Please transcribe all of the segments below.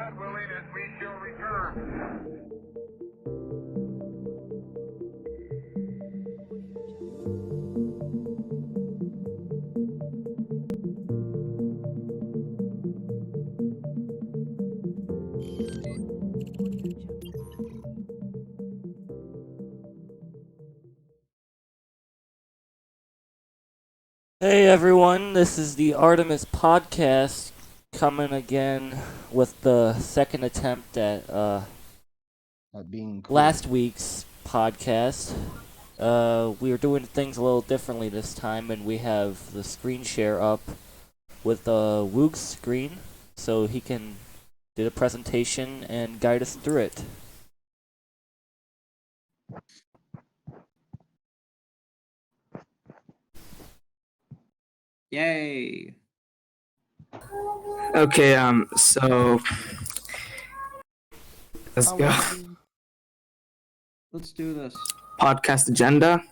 God willing, as we shall return. Hey everyone, this is the Artemis podcast coming again with the second attempt at being cool. last week's podcast. We are doing things a little differently this time, and we have the screen share up with Woog's screen so he can do the presentation and guide us through it. Yay. Okay, so let's go. Let's do this. Podcast agenda.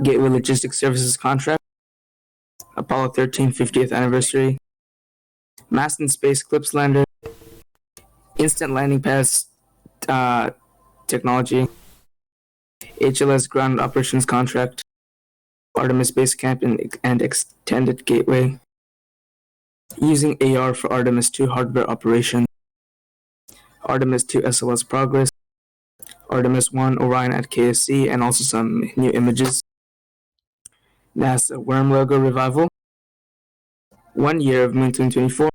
Gateway Logistics Services contract. Apollo 13 50th anniversary. Mast and Space Eclipse lander. Instant landing pads technology. HLS ground operations contract. Artemis Base Camp and extended gateway. Using AR for Artemis 2 hardware operation. Artemis 2 SLS progress. Artemis 1 Orion at KSC, and also some new images. NASA Worm logo revival. 1 year of Moon 2024.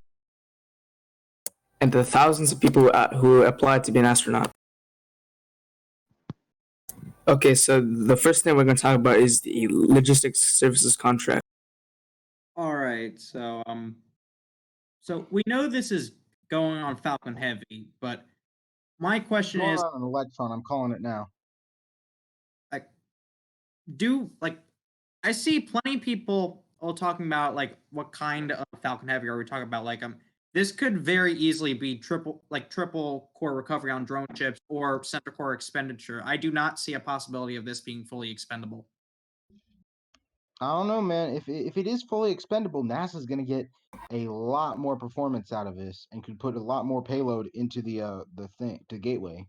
And the thousands of people who applied to be an astronaut. Okay, so the first thing we're going to talk about is the logistics services contract. All right, so we know this is going on Falcon Heavy, but my question Going is, on an Electron, I'm calling it now. I see plenty of people all talking about like what kind of Falcon Heavy are we talking about? Like this could very easily be triple core recovery on drone ships or center core expenditure. I do not see a possibility of this being fully expendable. I don't know, man. If it is fully expendable, NASA's going to get a lot more performance out of this and could put a lot more payload into the Gateway.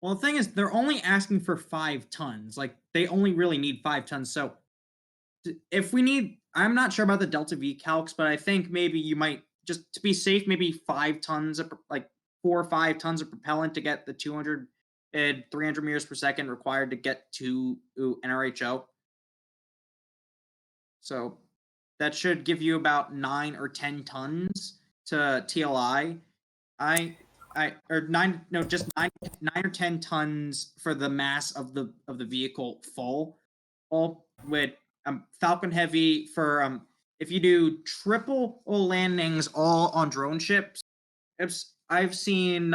Well, the thing is, they're only asking for 5 tons. Like they only really need 5 tons. So if we need, I'm not sure about the Delta V calcs, but I think maybe you might, just to be safe, maybe 5 tons of, like 4 or 5 tons of propellant to get the 200 and 300 meters per second required to get to NRHO. So that should give you about 9 or 10 tons to TLI. Just 9 or 10 tons for the mass of the vehicle full. All with Falcon Heavy for if you do triple landings all on drone ships, I've seen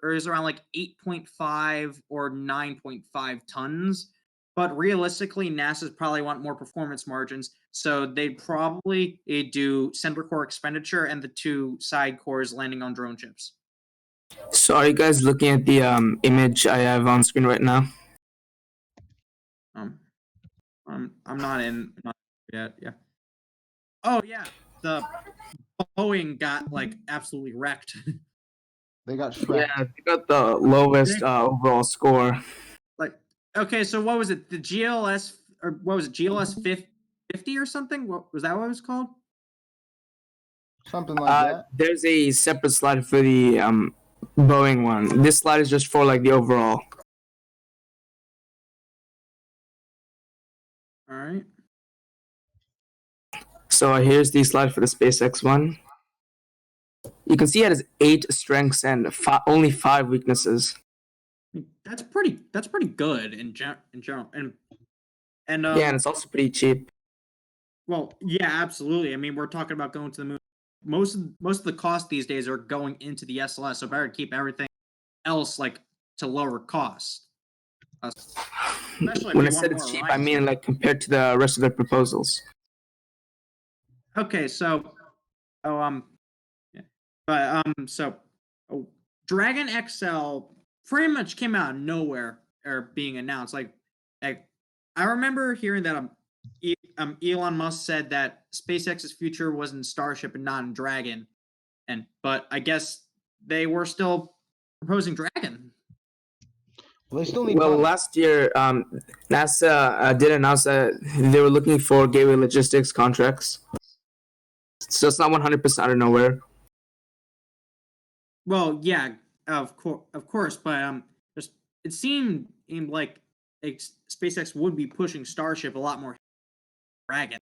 is around like 8.5 or 9.5 tons. But realistically, NASA's probably want more performance margins, so they'd probably do center core expenditure and the 2 side cores landing on drone ships. So are you guys looking at the image I have on screen right now? I'm not in yet. Yeah. Oh yeah, the Boeing got like absolutely wrecked. They got shredded. Yeah, they got the lowest overall score. Like, okay, so what was it? The GLS, or what was it? GLS 50 or something? What was that? What it was called? Something like that. There's a separate slide for the Boeing one. This slide is just for like the overall. All right. So here's the slide for the SpaceX one. You can see it has 8 strengths and only 5 weaknesses. That's pretty good in general. And yeah, and it's also pretty cheap. Well, yeah, absolutely. I mean, we're talking about going to the moon. Most of the cost these days are going into the SLS, so better keep everything else like to lower cost. When I said it's cheap, I mean like compared to the rest of the proposals. Okay, so Dragon XL pretty much came out of nowhere or being announced. Like I remember hearing that Elon Musk said that SpaceX's future was in Starship and not in Dragon, but I guess they were still proposing Dragon. Well, they still need Well, time. last year, NASA did announce that they were looking for gateway logistics contracts. So it's not 100% out of nowhere. Well, yeah, of course, but just it seemed like SpaceX would be pushing Starship a lot more Dragon.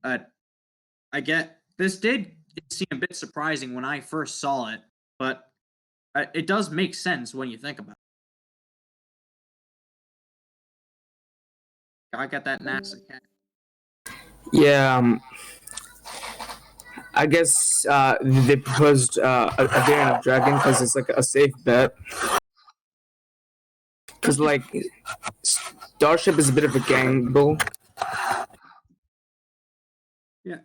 I get this did seem a bit surprising when I first saw it, but it does make sense when you think about it. I got that NASA cat. Yeah, I guess they proposed a variant of Dragon because it's like a safe bet. Because like Starship is a bit of a gamble. Yeah.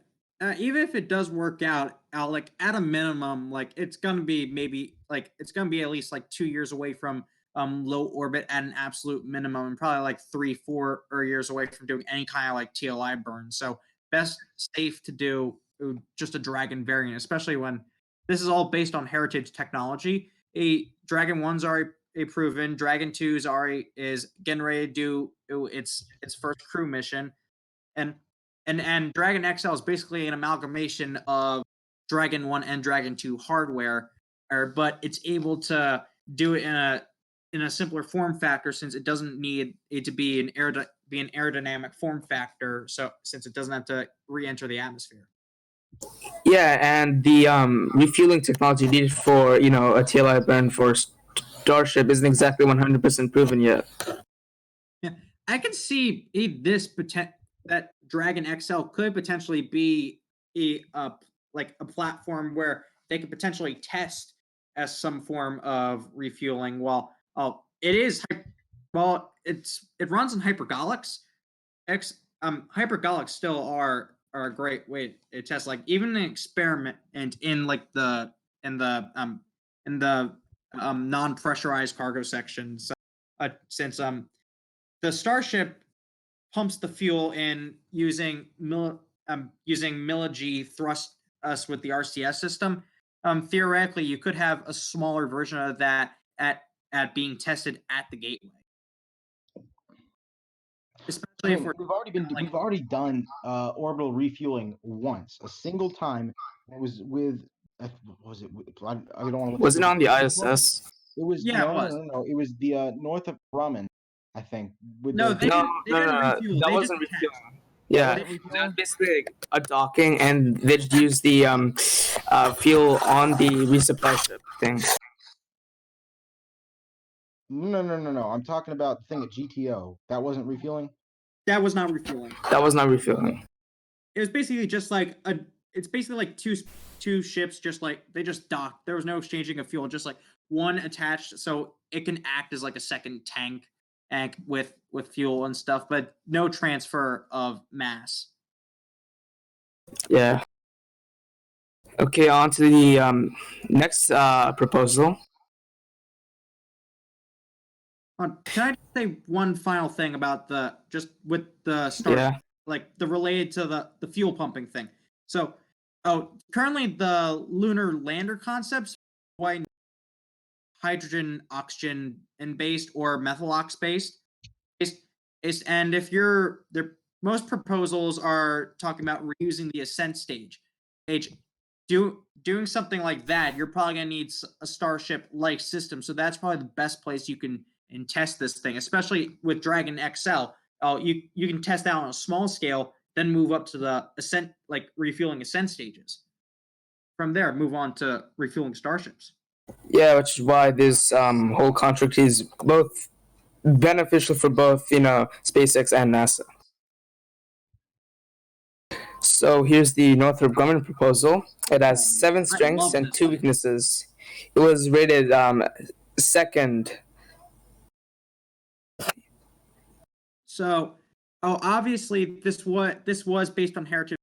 Even if it does work out, like at a minimum, like it's gonna be at least like 2 years away from low orbit at an absolute minimum, and probably like 3-4 years away from doing any kind of like TLI burn. So best safe to do just a Dragon variant, especially when this is all based on heritage technology. A Dragon 1's already proven. Dragon 2's already is getting ready to do its first crew mission, and Dragon XL is basically an amalgamation of Dragon 1 and Dragon 2 hardware, but it's able to do it in a simpler form factor, since it doesn't need it to be an aerodynamic form factor, so since it doesn't have to re-enter the atmosphere. Yeah, and the refueling technology needed for a TLI burn for Starship isn't exactly 100% proven yet. Yeah, I can see that Dragon XL could potentially be a platform where they could potentially test as some form of refueling. While it runs on hypergolics. Hypergolics still are a great way to test. Like even an experiment and in the non-pressurized cargo section. So, since the Starship pumps the fuel in using milli-G thrust us with the RCS system. Theoretically, you could have a smaller version of that at being tested at the gateway. Especially if we've already done orbital refueling once, a single time. It was with what was it? I don't want to. Wasn't it on the ISS? It was no. It was the north of Grumman, I think. No, that wasn't refueling. Yeah, that was basically a docking, and they just used the fuel on the resupply ship thing. No. I'm talking about the thing at GTO. That wasn't refueling? That was not refueling. That was not refueling. It was basically just like it's basically like two ships, just like they just docked. There was no exchanging of fuel, just like one attached, so it can act as like a second tank with fuel and stuff, but no transfer of mass. Yeah. Okay, on to the next proposal. Can I just say one final thing about with the start, like the related to the fuel pumping thing? So, currently the lunar lander concepts, why hydrogen, oxygen, and based or methyl ox based, and if most proposals are talking about reusing the ascent stage. Doing something like that, you're probably gonna need a Starship-like system. So that's probably the best place you can test this thing, especially with Dragon XL. You can test that on a small scale, then move up to the ascent, like refueling ascent stages. From there, move on to refueling Starships. Yeah, which is why this whole contract is both beneficial for both, SpaceX and NASA. So here's the Northrop Grumman proposal. It has 7 strengths and 2 weaknesses. It was rated second. So, obviously this was based on heritage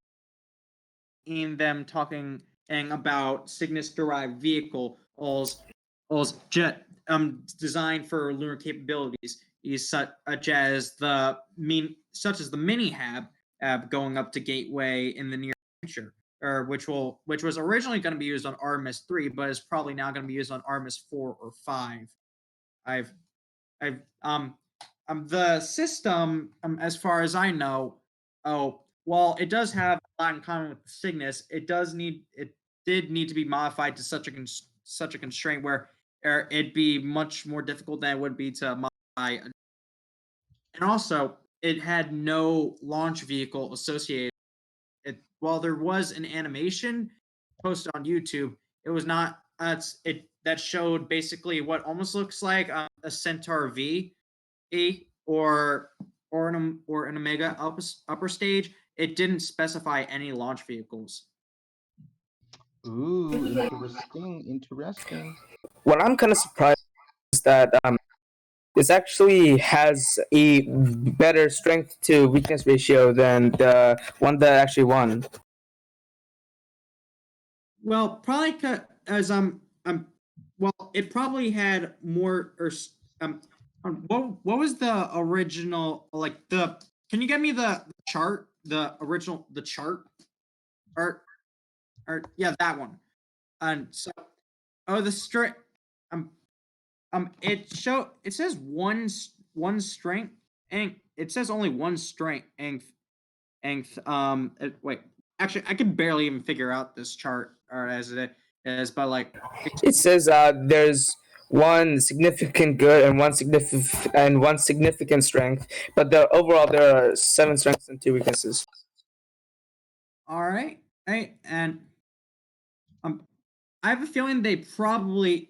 in them talking about Cygnus-derived vehicles designed for lunar capabilities, such as the mini-hab going up to Gateway in the near future. or which was originally going to be used on Artemis 3, but is probably now going to be used on Artemis 4 or 5. I've I've the system, as far as I know, while it does have a lot in common with the Cygnus, it did need to be modified to such a constraint where it'd be much more difficult than it would be to modify. And also, it had no launch vehicle associated. While there was an animation posted on YouTube, it was not. That showed basically what almost looks like a Centaur V, or an Omega upper stage. It didn't specify any launch vehicles. Ooh, interesting. What I'm kind of surprised is that this actually has a better strength to weakness ratio than the one that actually won. Well, probably as well, it probably had more or what was the original, like the, can you get me the chart, the original, the chart or yeah, that one. And so the strength, it says one strength, and it says only one strength and wait, actually I can barely even figure out this chart or as it is, but like It says there's one significant good and one significant strength, but overall there are 7 strengths and 2 weaknesses. all right, and I have a feeling they probably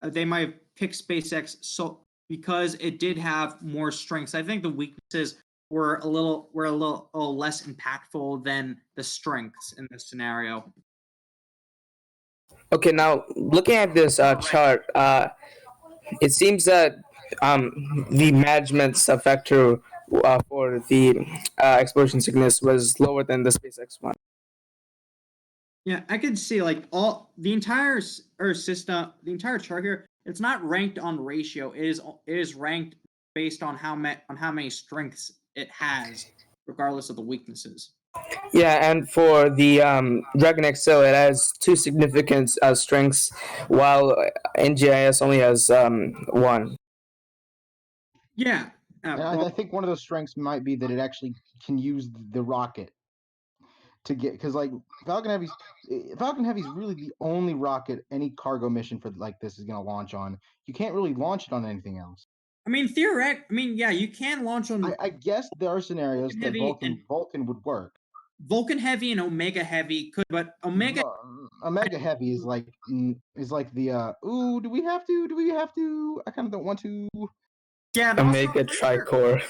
they might have picked SpaceX so because it did have more strengths. I think the weaknesses were a little less impactful than the strengths in this scenario. Okay, now looking at this chart, it seems that the management's factor for the explosion sickness was lower than the SpaceX one. Yeah, I could see like all the entire system, the entire chart here. It's not ranked on ratio. It is ranked based on how many strengths it has, regardless of the weaknesses. Yeah, and for the Dragon XL, it has 2 significant strengths, while NGIS only has 1. Yeah. I think one of those strengths might be that it actually can use the rocket to get, because like Falcon Heavy's really the only rocket any cargo mission for like this is going to launch on. You can't really launch it on anything else. I mean, yeah, you can launch on. I guess there are scenarios that Vulcan would work. Vulcan Heavy and Omega Heavy could, but Omega Heavy is like the do we have to? I kind of don't want to. Yeah, Omega Tricore.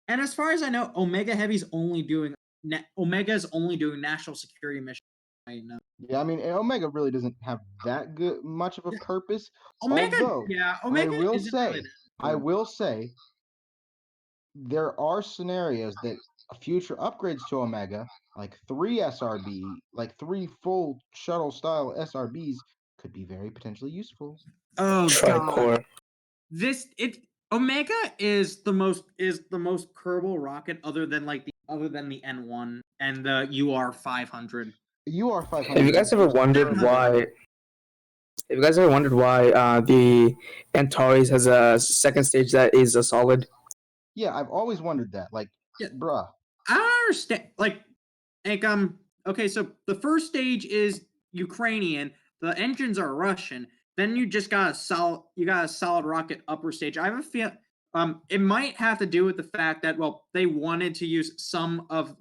And as far as I know, Omega's only doing national security missions right now. Yeah, I mean, Omega really doesn't have that much of a purpose. Omega, although, Omega. I will say, there are scenarios that future upgrades to Omega, like 3 SRB, like 3 full shuttle style SRBs, could be very potentially useful. Oh Tricore. God. Omega is the most curable rocket other than the N1 and the UR500. UR500. Have you guys ever wondered why? The Antares has a second stage that is a solid? Yeah, I've always wondered that. Like, bruh. I don't understand. Okay, so the first stage is Ukrainian. The engines are Russian. Then you just got a solid rocket upper stage. I have a feel it might have to do with the fact that they wanted to use some of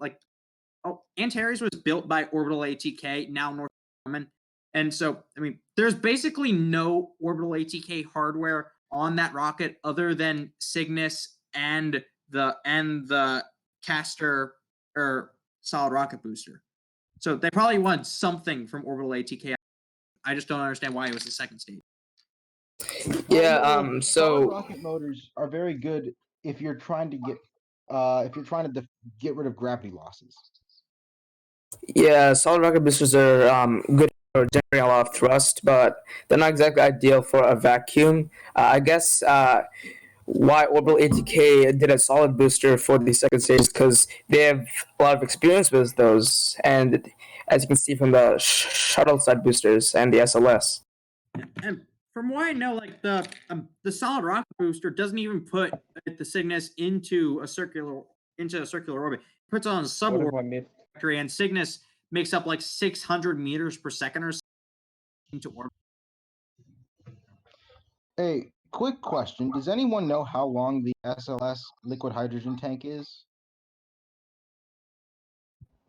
Antares was built by Orbital ATK, now Northrop Grumman. And so I mean there's basically no Orbital ATK hardware on that rocket other than Cygnus and the Castor or solid rocket booster. So they probably wanted something from Orbital ATK. I just don't understand why it was the second stage. Yeah, so rocket motors are very good if you're trying to get rid of gravity losses. Yeah, solid rocket boosters are good for generating a lot of thrust, but they're not exactly ideal for a vacuum. I guess why Orbital ATK did a solid booster for the second stage, because they have a lot of experience with those, and as you can see from the shuttle side boosters and the SLS. And from what I know, like the solid rocket booster doesn't even put the Cygnus into a circular orbit. It puts it on a suborbit trajectory, and Cygnus makes up like 600 meters per second or so into orbit. Hey, quick question. Does anyone know how long the SLS liquid hydrogen tank is?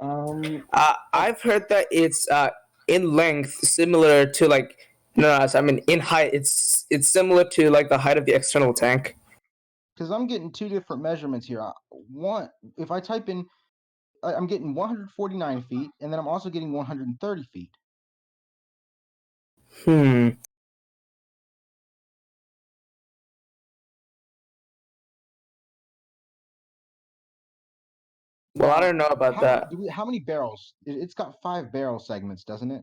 I've heard that it's in length similar to like I mean in height it's similar to like the height of the external tank. Because I'm getting two different measurements here. One, if I type in, I'm getting 149 feet, and then I'm also getting 130 feet. Well, Now, I don't know about that. How many barrels? It's got 5 barrel segments, doesn't it?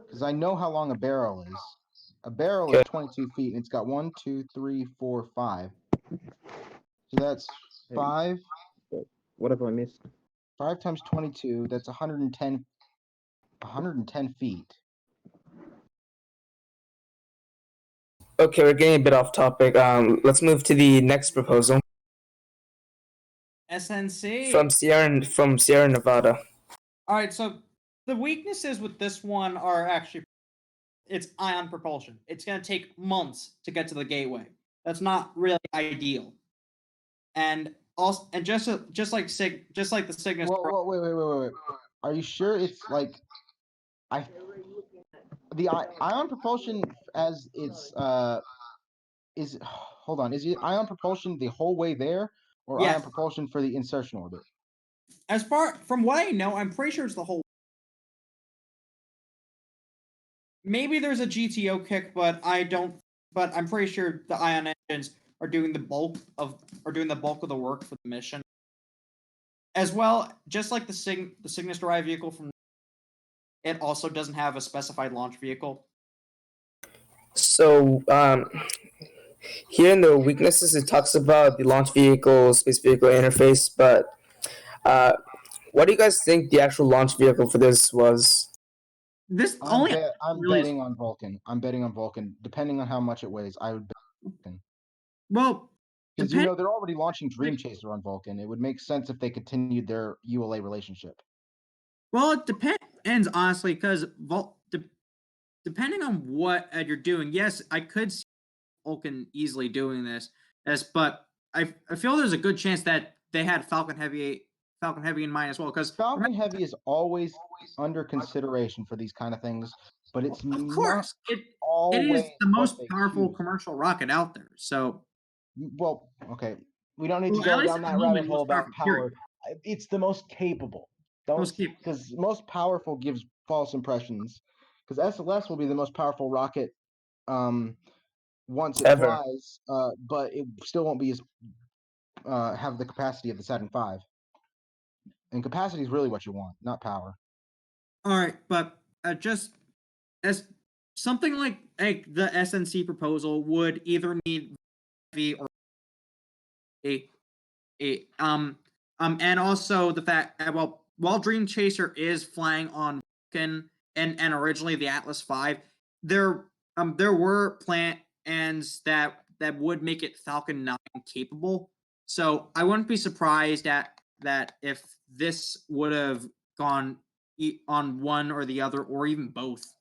Because I know how long a barrel is. A barrel is 22 feet, and it's got 1, 2, 3, 4, 5. So that's 5. What have I missed? 5 times 22. That's 110. 110 feet. Okay, we're getting a bit off topic. Let's move to the next proposal. SNC from Sierra Nevada. All right, so the weaknesses with this one are actually it's ion propulsion. It's going to take months to get to the gateway. That's not really ideal. And also, and just like the Cygnus. Wait. Are you sure it's like the ion propulsion as it's is hold on, is it ion propulsion the whole way there, or Yes. ion propulsion for the insertion orbit? As far from what I know, I'm pretty sure it's the whole. Maybe there's a GTO kick, but I don't. But I'm pretty sure the ion engines are doing the bulk of the work for the mission. As well, just like the Cygnus derived vehicle from, it also doesn't have a specified launch vehicle. So here in the weaknesses, it talks about the launch vehicle, space vehicle interface, but what do you guys think the actual launch vehicle for this was? This I'm only really betting on Vulcan. I'm betting on Vulcan. Depending on how much it weighs, I would bet Vulcan. well, Because they're already launching Dream Chaser on Vulcan. It would make sense if they continued their ULA relationship. Well, it depends honestly, because depending on what you're doing, yes, I could see Vulcan easily doing this, but I feel there's a good chance that they had Falcon Heavy in mind as well. Because Falcon Heavy is always under consideration for these kind of things, but it's of course it always is the most what they powerful choose. commercial rocket out there. So, Well, okay, we don't need to at go least down at that the rabbit moment, hole most about powerful, period. power. It's the most capable. Because most powerful gives false impressions. Because SLS will be the most powerful rocket once it Ever. flies, but it still won't be as have the capacity of the Saturn V. And capacity is really what you want, not power. All right, but just as something like the SNC proposal would either need heavy or and also the fact that while Dream Chaser is flying on Vulcan and originally the Atlas V, there were plans that would make it Falcon 9 capable. So I wouldn't be surprised at that if this would have gone on one or the other or even both.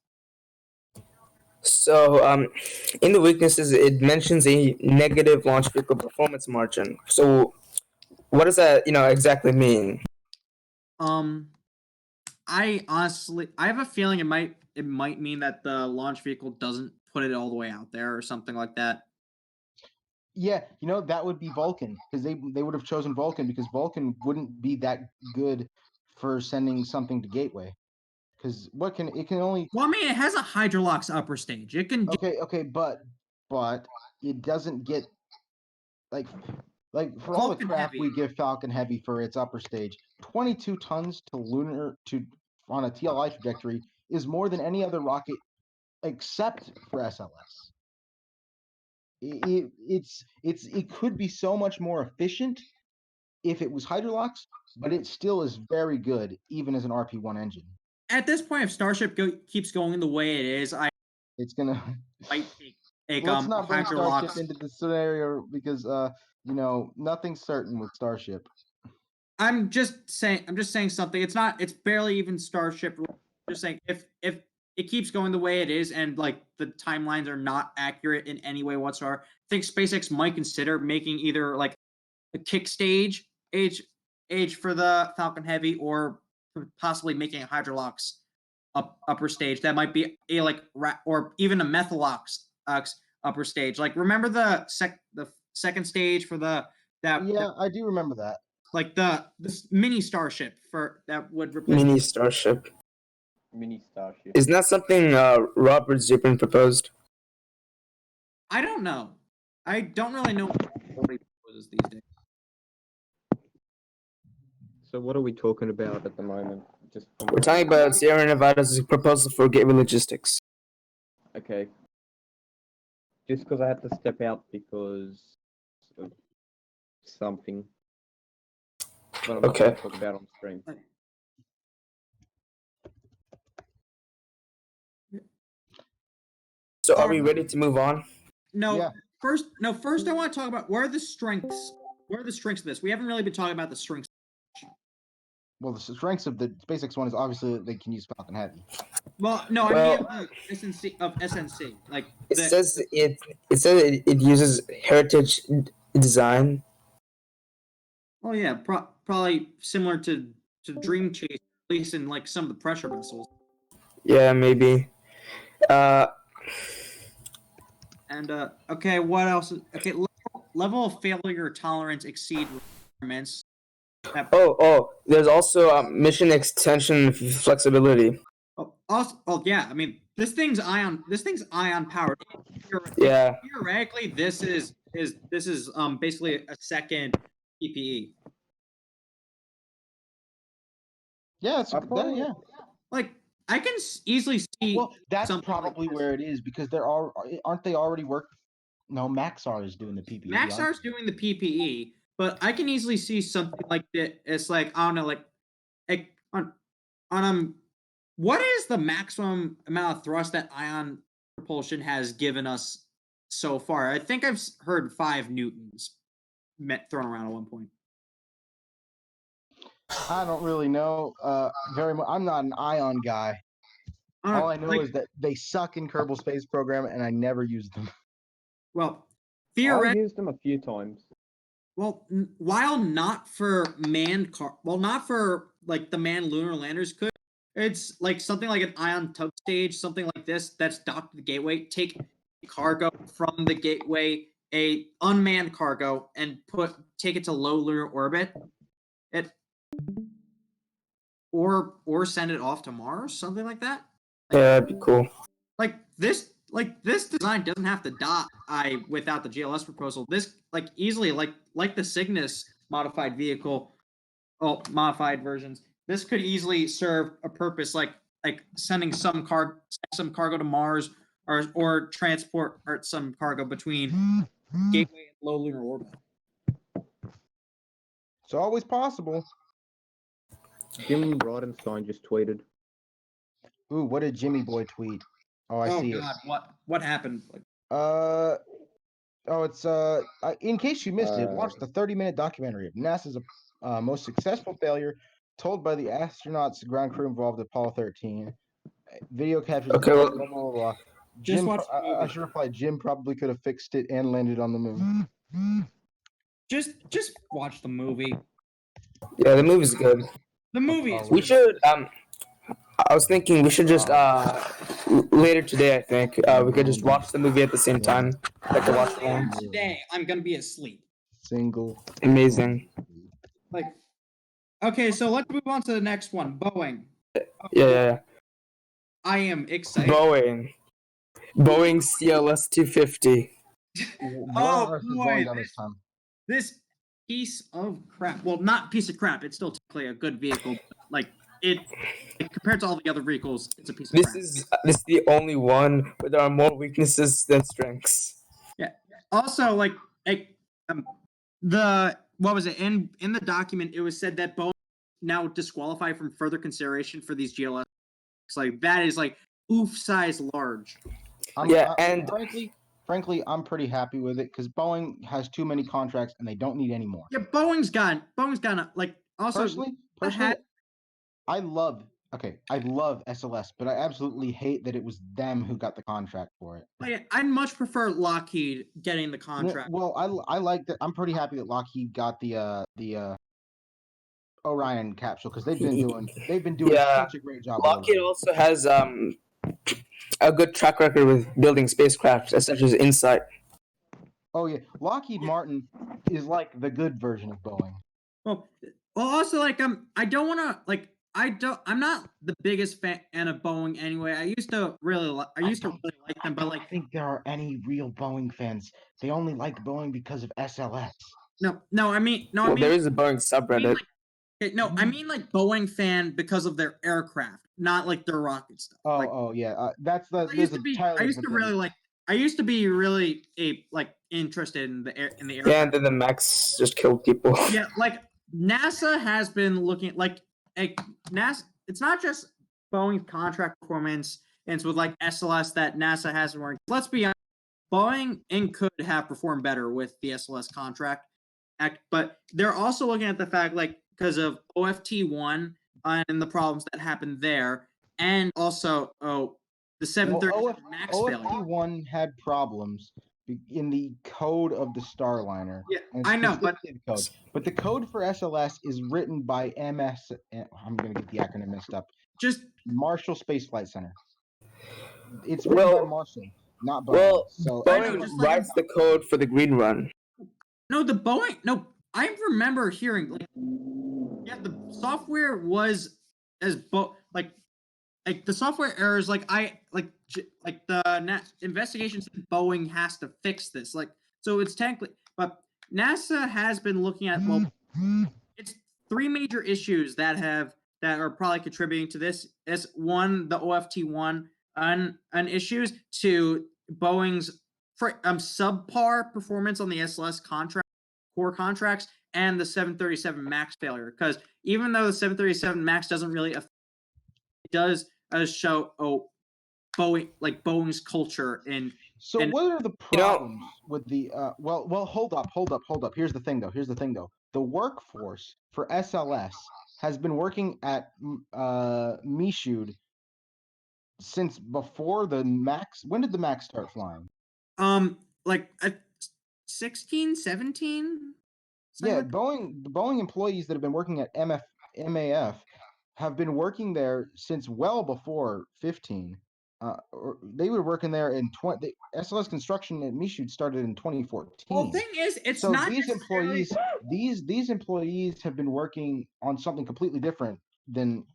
So in the weaknesses, it mentions a negative launch vehicle performance margin. So what does that exactly mean? I have a feeling it might mean that the launch vehicle doesn't put it all the way out there or something like that. Yeah, that would be Vulcan, because they would have chosen Vulcan because Vulcan wouldn't be that good for sending something to Gateway. Because it can only. Well, I mean, it has a Hydrolox upper stage. It can. Okay, but it doesn't get like for all the Falcon crap Heavy. we give Falcon Heavy for its upper stage, 22 tons to lunar on a TLI trajectory is more than any other rocket except for SLS. It could be so much more efficient if it was Hydrolox, but it still is very good even as an RP1 engine. At this point, if Starship keeps going the way it is, I It's gonna might take let's not bring Starship Hydrolox. into the scenario because nothing's certain with Starship. I'm just saying something. It's barely even Starship. I'm just saying if it keeps going the way it is and like the timelines are not accurate in any way whatsoever, I think SpaceX might consider making either like a kick stage age for the Falcon Heavy or possibly making a Hydrolox upper stage. That might be a or even a Methalox upper stage. Like remember the second stage for the I do remember that. like this mini starship for that would replace Mini Starship. Mini Starship. Isn't that something Robert Zupin proposed? I don't know. I don't really know what he proposes these days. So what are we talking about at the moment? Just We're talking about Sierra Nevada's proposal for gateway logistics. Okay. Just because I had to step out because of something. But I'm not Okay. going to talk about on stream. So are we ready to move on? No, Yeah. first I want to talk about where are the strengths. Where are the strengths of this? We haven't really been talking about the strengths. Well, the strengths of the SpaceX one is obviously that they can use Falcon Heavy. Well, no, Well- I mean SNC. Like It says it uses heritage design. oh yeah, probably similar to Dream Chase, at least in like some of the pressure vessels. Yeah, maybe. And okay, what else? Okay, level of failure tolerance exceed requirements. There's also mission extension flexibility. Yeah. I mean, this thing's ion powered. Yeah. Theoretically, this is basically a second PPE. Yeah, yeah. Like I can easily see. Well, that's something like probably this. where it is because aren't they already No, Maxar is doing the PPE. Maxar's doing the PPE, but I can easily see something like that. It's like I don't know, like on what is the maximum amount of thrust that ion propulsion has given us so far? I think I've heard 5 newtons thrown around at one point. I don't really know very much. I'm not an ion guy. All I know is that they suck in Kerbal Space Program, and I never use them. Well, I theoretically, used them a few times. well, while not for not for like the manned lunar landers could, it's like something like an ion tug stage, something like this that's docked to the gateway. Take cargo from the gateway, a unmanned cargo, and take it to low lunar orbit. It or send it off to Mars, something like that. Yeah, that'd be cool. Like this design doesn't have to die without the GLS proposal. This easily like the Cygnus modified vehicle, modified versions. This could easily serve a purpose like sending some cargo to Mars or transport some cargo between gateway and low lunar orbit. It's always possible. Jim Bridenstine just tweeted. Ooh, what did Jimmy Boy tweet? Oh, I see God, what happened? it. It's in case you missed it, watch the 30-minute documentary of NASA's most successful failure, told by the astronauts, ground crew involved at Apollo 13. Video captures. Okay, blah, well- blah, blah, blah. Just Jim, watch the I movie. should reply. Jim probably could have fixed it and landed on the moon. Just watch the movie. Yeah, the movie's good. The movie is We should I was thinking we should just later today I think we could just watch the movie at the same time. Like to watch along. today. I'm gonna be asleep. Single. Amazing. Like, okay, so let's move on to the next one. Boeing. Yeah. I am excited. Boeing CLS 250. What on earth is boy, going on this time? This piece of crap. Well, not piece of crap. It's still technically a good vehicle. But, like, it compared to all the other vehicles, it's a piece of crap. This is the only one where there are more weaknesses than strengths. Yeah. Also, the what was it in the document? It was said that Boeing now disqualified from further consideration for these GLS. Like that is like oof size large. And frankly, I'm pretty happy with it because Boeing has too many contracts and they don't need any more. Yeah, Boeing's gone like also Personally, I love SLS, but I absolutely hate that it was them who got the contract for it. I'd much prefer Lockheed getting the contract. Well, I like that. I'm pretty happy that Lockheed got the Orion capsule because they've been doing such a great job. Lockheed also has a good track record with building spacecraft, such as Insight. Oh yeah, Lockheed Martin is like the good version of Boeing. Well, also I don't want to like. I'm not the biggest fan of Boeing anyway. I used to really like them, but like I think there are any real Boeing fans. They only like Boeing because of SLS. I mean there is a Boeing subreddit. I mean like Boeing fan because of their aircraft, not like their rocket stuff. That's the. I used to be really interested in the aircraft. Yeah, and then the Max just killed people. Yeah, like NASA has been looking NASA. It's not just Boeing's contract performance, and it's with like SLS that NASA hasn't worked. Let's be honest, Boeing could have performed better with the SLS contract, but they're also looking at the fact because of OFT1 and the problems that happened there, and also the 737 Max failure. OFT1 had problems in the code of the Starliner. Yeah, I know, but the code for SLS is written by MS. I'm going to get the acronym messed up. Just Marshall Space Flight Center. It's written by Marshall, not Boeing. Well, so Boeing writes the code for the Green Run. No, the Boeing. No, I remember hearing the software was as the software errors. The investigation said Boeing has to fix this. So it's technically, but NASA has been looking at it's three major issues that are probably contributing to this. Is one, the OFT1 issues, to Boeing's subpar performance on the SLS core contracts, and the 737 Max failure. Because even though the 737 Max doesn't really affect, it does show Boeing's culture in. So what are the problems with the well hold up. Here's the thing though. The workforce for SLS has been working at Michoud since before the Max. When did the Max start flying? 16, 17? Yeah, the Boeing employees that have been working at MAF have been working there since well before 15. They were working there in SLS construction at Michoud started in 2014. Well, the thing is, it's so not these employees. These employees have been working on something completely different than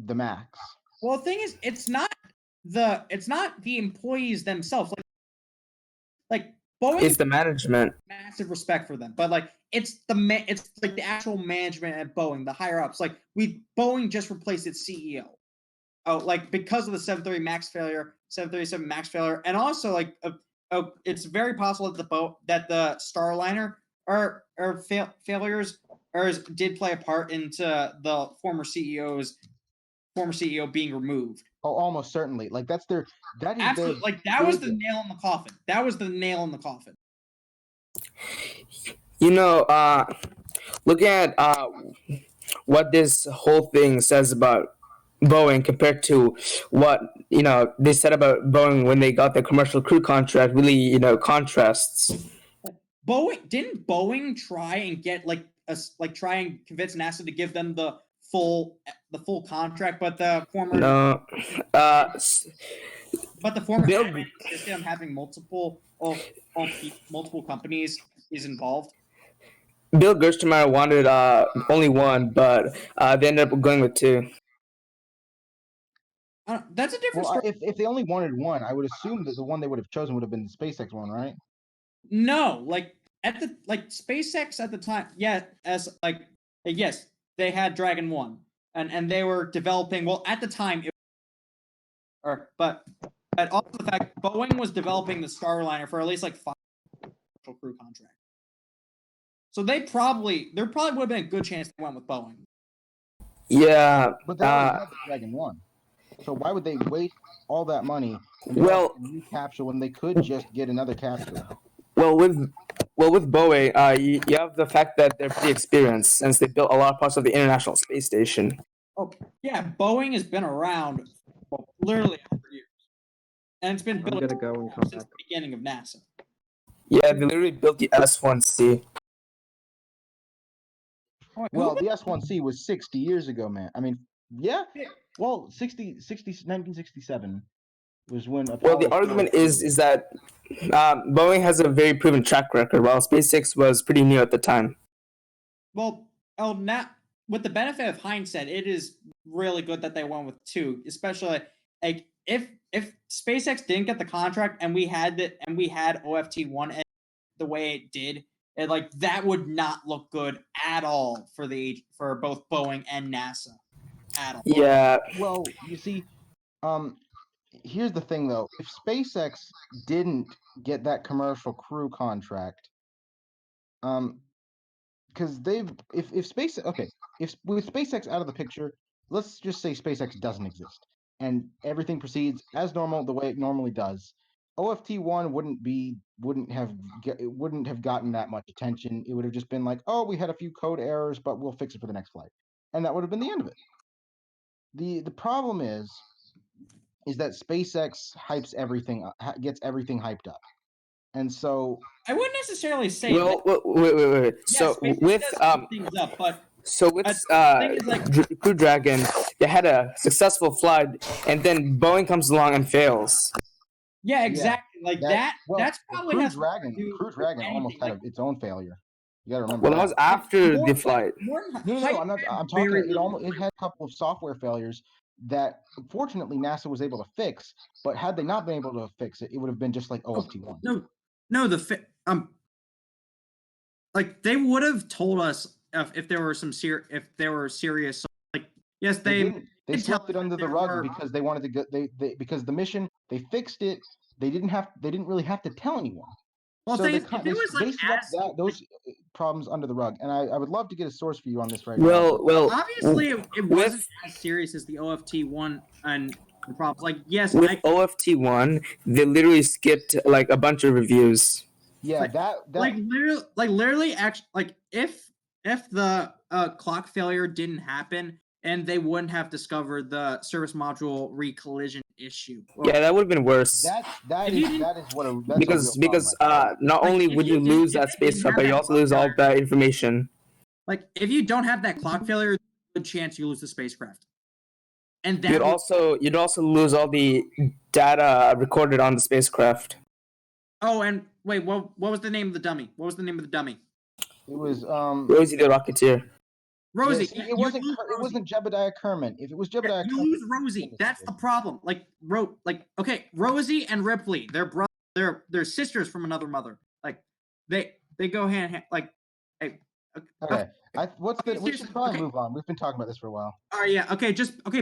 the Max. Well, the thing is, it's not the employees themselves. Like Boeing, it's the management. Massive respect for them, but it's the actual management at Boeing, the higher ups. Boeing just replaced its CEO. Because of the 737 Max failure, and also it's very possible that the Starliner failures did play a part into the former CEO being removed. Oh, almost certainly. That was the nail in the coffin. That was the nail in the coffin. Look at what this whole thing says about Boeing compared to what they said about Boeing when they got the commercial crew contract. Really, contrasts. Didn't Boeing try and get try and convince NASA to give them the full contract, but the former system having multiple companies is involved. Bill Gerstenmaier wanted only one, but they ended up going with two. That's a different story. If they only wanted one, I would assume that the one they would have chosen would have been the SpaceX one, right? No, at the SpaceX at the time, yes, they had Dragon 1. and they were developing. Well, at the time, but also the fact Boeing was developing the Starliner for at least like 5 crew contracts. So there probably would have been a good chance they went with Boeing. Yeah. But they already had the Dragon 1. So why would they waste all that money and Well, develop a new capsule when they could just get another capsule? Well, with Boeing, you have the fact that they're pretty experienced since they built a lot of parts of the International Space Station. Oh yeah, Boeing has been around literally 100 years, and it's been I'm built gonna go and come since back. the beginning of NASA. Yeah, they literally built the S1C. Well, the S1C was 60 years ago, man. I mean, yeah. Well, 1967 was when Apollo. Well, the argument is that Boeing has a very proven track record, while SpaceX was pretty new at the time. Well, now with the benefit of hindsight, it is really good that they went with 2, especially like if SpaceX didn't get the contract and we had OFT-1 the way it did, like that would not look good at all for both Boeing and NASA at all. Yeah. Well, you see, here's the thing though: if SpaceX didn't get that commercial crew contract, because if with SpaceX out of the picture, let's just say SpaceX doesn't exist and everything proceeds as normal the way it normally does. OFT-1 wouldn't have gotten that much attention. It would have just been like, oh, we had a few code errors, but we'll fix it for the next flight, and that would have been the end of it. The problem is that SpaceX hypes everything, gets everything hyped up, and so I wouldn't necessarily say. Well, wait. Yeah, So SpaceX with does hype things up, but thing is, like, Crew Dragon, they had a successful flight, and then Boeing comes along and fails. yeah, exactly. Like that's probably Crew has Dragon. to do Crew Dragon with almost anything, had its own failure. You gotta remember. Well, that was after more- the flight. more No, hype I'm not. had I'm talking. very It little. it had a couple of software failures that, fortunately, NASA was able to fix. But had they not been able to fix it, it would have been just like OFT-1. No, like they would have told us if there were serious. Like, yes, They didn't. They did tell swept it us under that the there rug were- because they wanted to go. Because the mission, they fixed it. They didn't really have to tell anyone. Well, So thing they is, if it was like swept those problems under the rug, and I would love to get a source for you on this right now. Well, obviously it with- wasn't as serious as the OFT-1 and the problems. Like, yes, with OFT-1, they literally skipped like a bunch of reviews. Yeah, like literally, actually, like if the clock failure didn't happen, and they wouldn't have discovered the service module recollision issue. Yeah, that would have been worse. That is what a that's because a real problem right not Like, only if would you you did- lose if that you didn't spacecraft, have but you that also lose all clock that information. Like, if you don't have that clock failure, there's a good chance you lose the spacecraft. And that You'd also lose all the data recorded on the spacecraft. Oh, and wait, what was the name of the dummy? It was Rosie the Rocketeer. Rosie. yeah, it wasn't Jebediah Kerman. If it was Jebediah You Kerman, lose Rosie. That's the problem. Like okay, Rosie and Ripley, they're sisters from another mother. Like they go hand in hand. Like, hey, okay. We should probably okay. move on. We've been talking about this for a while. Oh yeah, okay,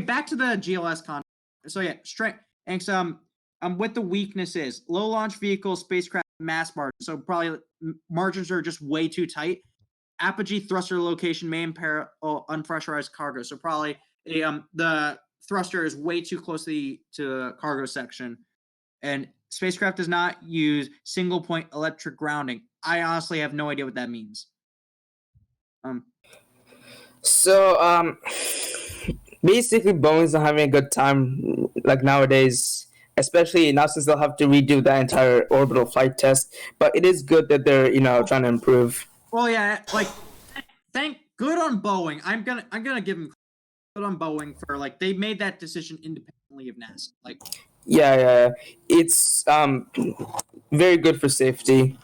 back to the GLS con. So yeah, strength. And with the weaknesses, low launch vehicle, spacecraft mass margin. So probably margins are just way too tight. Apogee thruster location may impair unpressurized cargo. So probably the thruster is way too close to the cargo section, and spacecraft does not use single point electric grounding. I honestly have no idea what that means. So basically, Boeing's not having a good time like nowadays, especially now since they'll have to redo that entire orbital flight test. But it is good that they're trying to improve. Well, yeah, like thank good on Boeing. I'm gonna give them good on Boeing for like they made that decision independently of NASA. Like, yeah, it's very good for safety.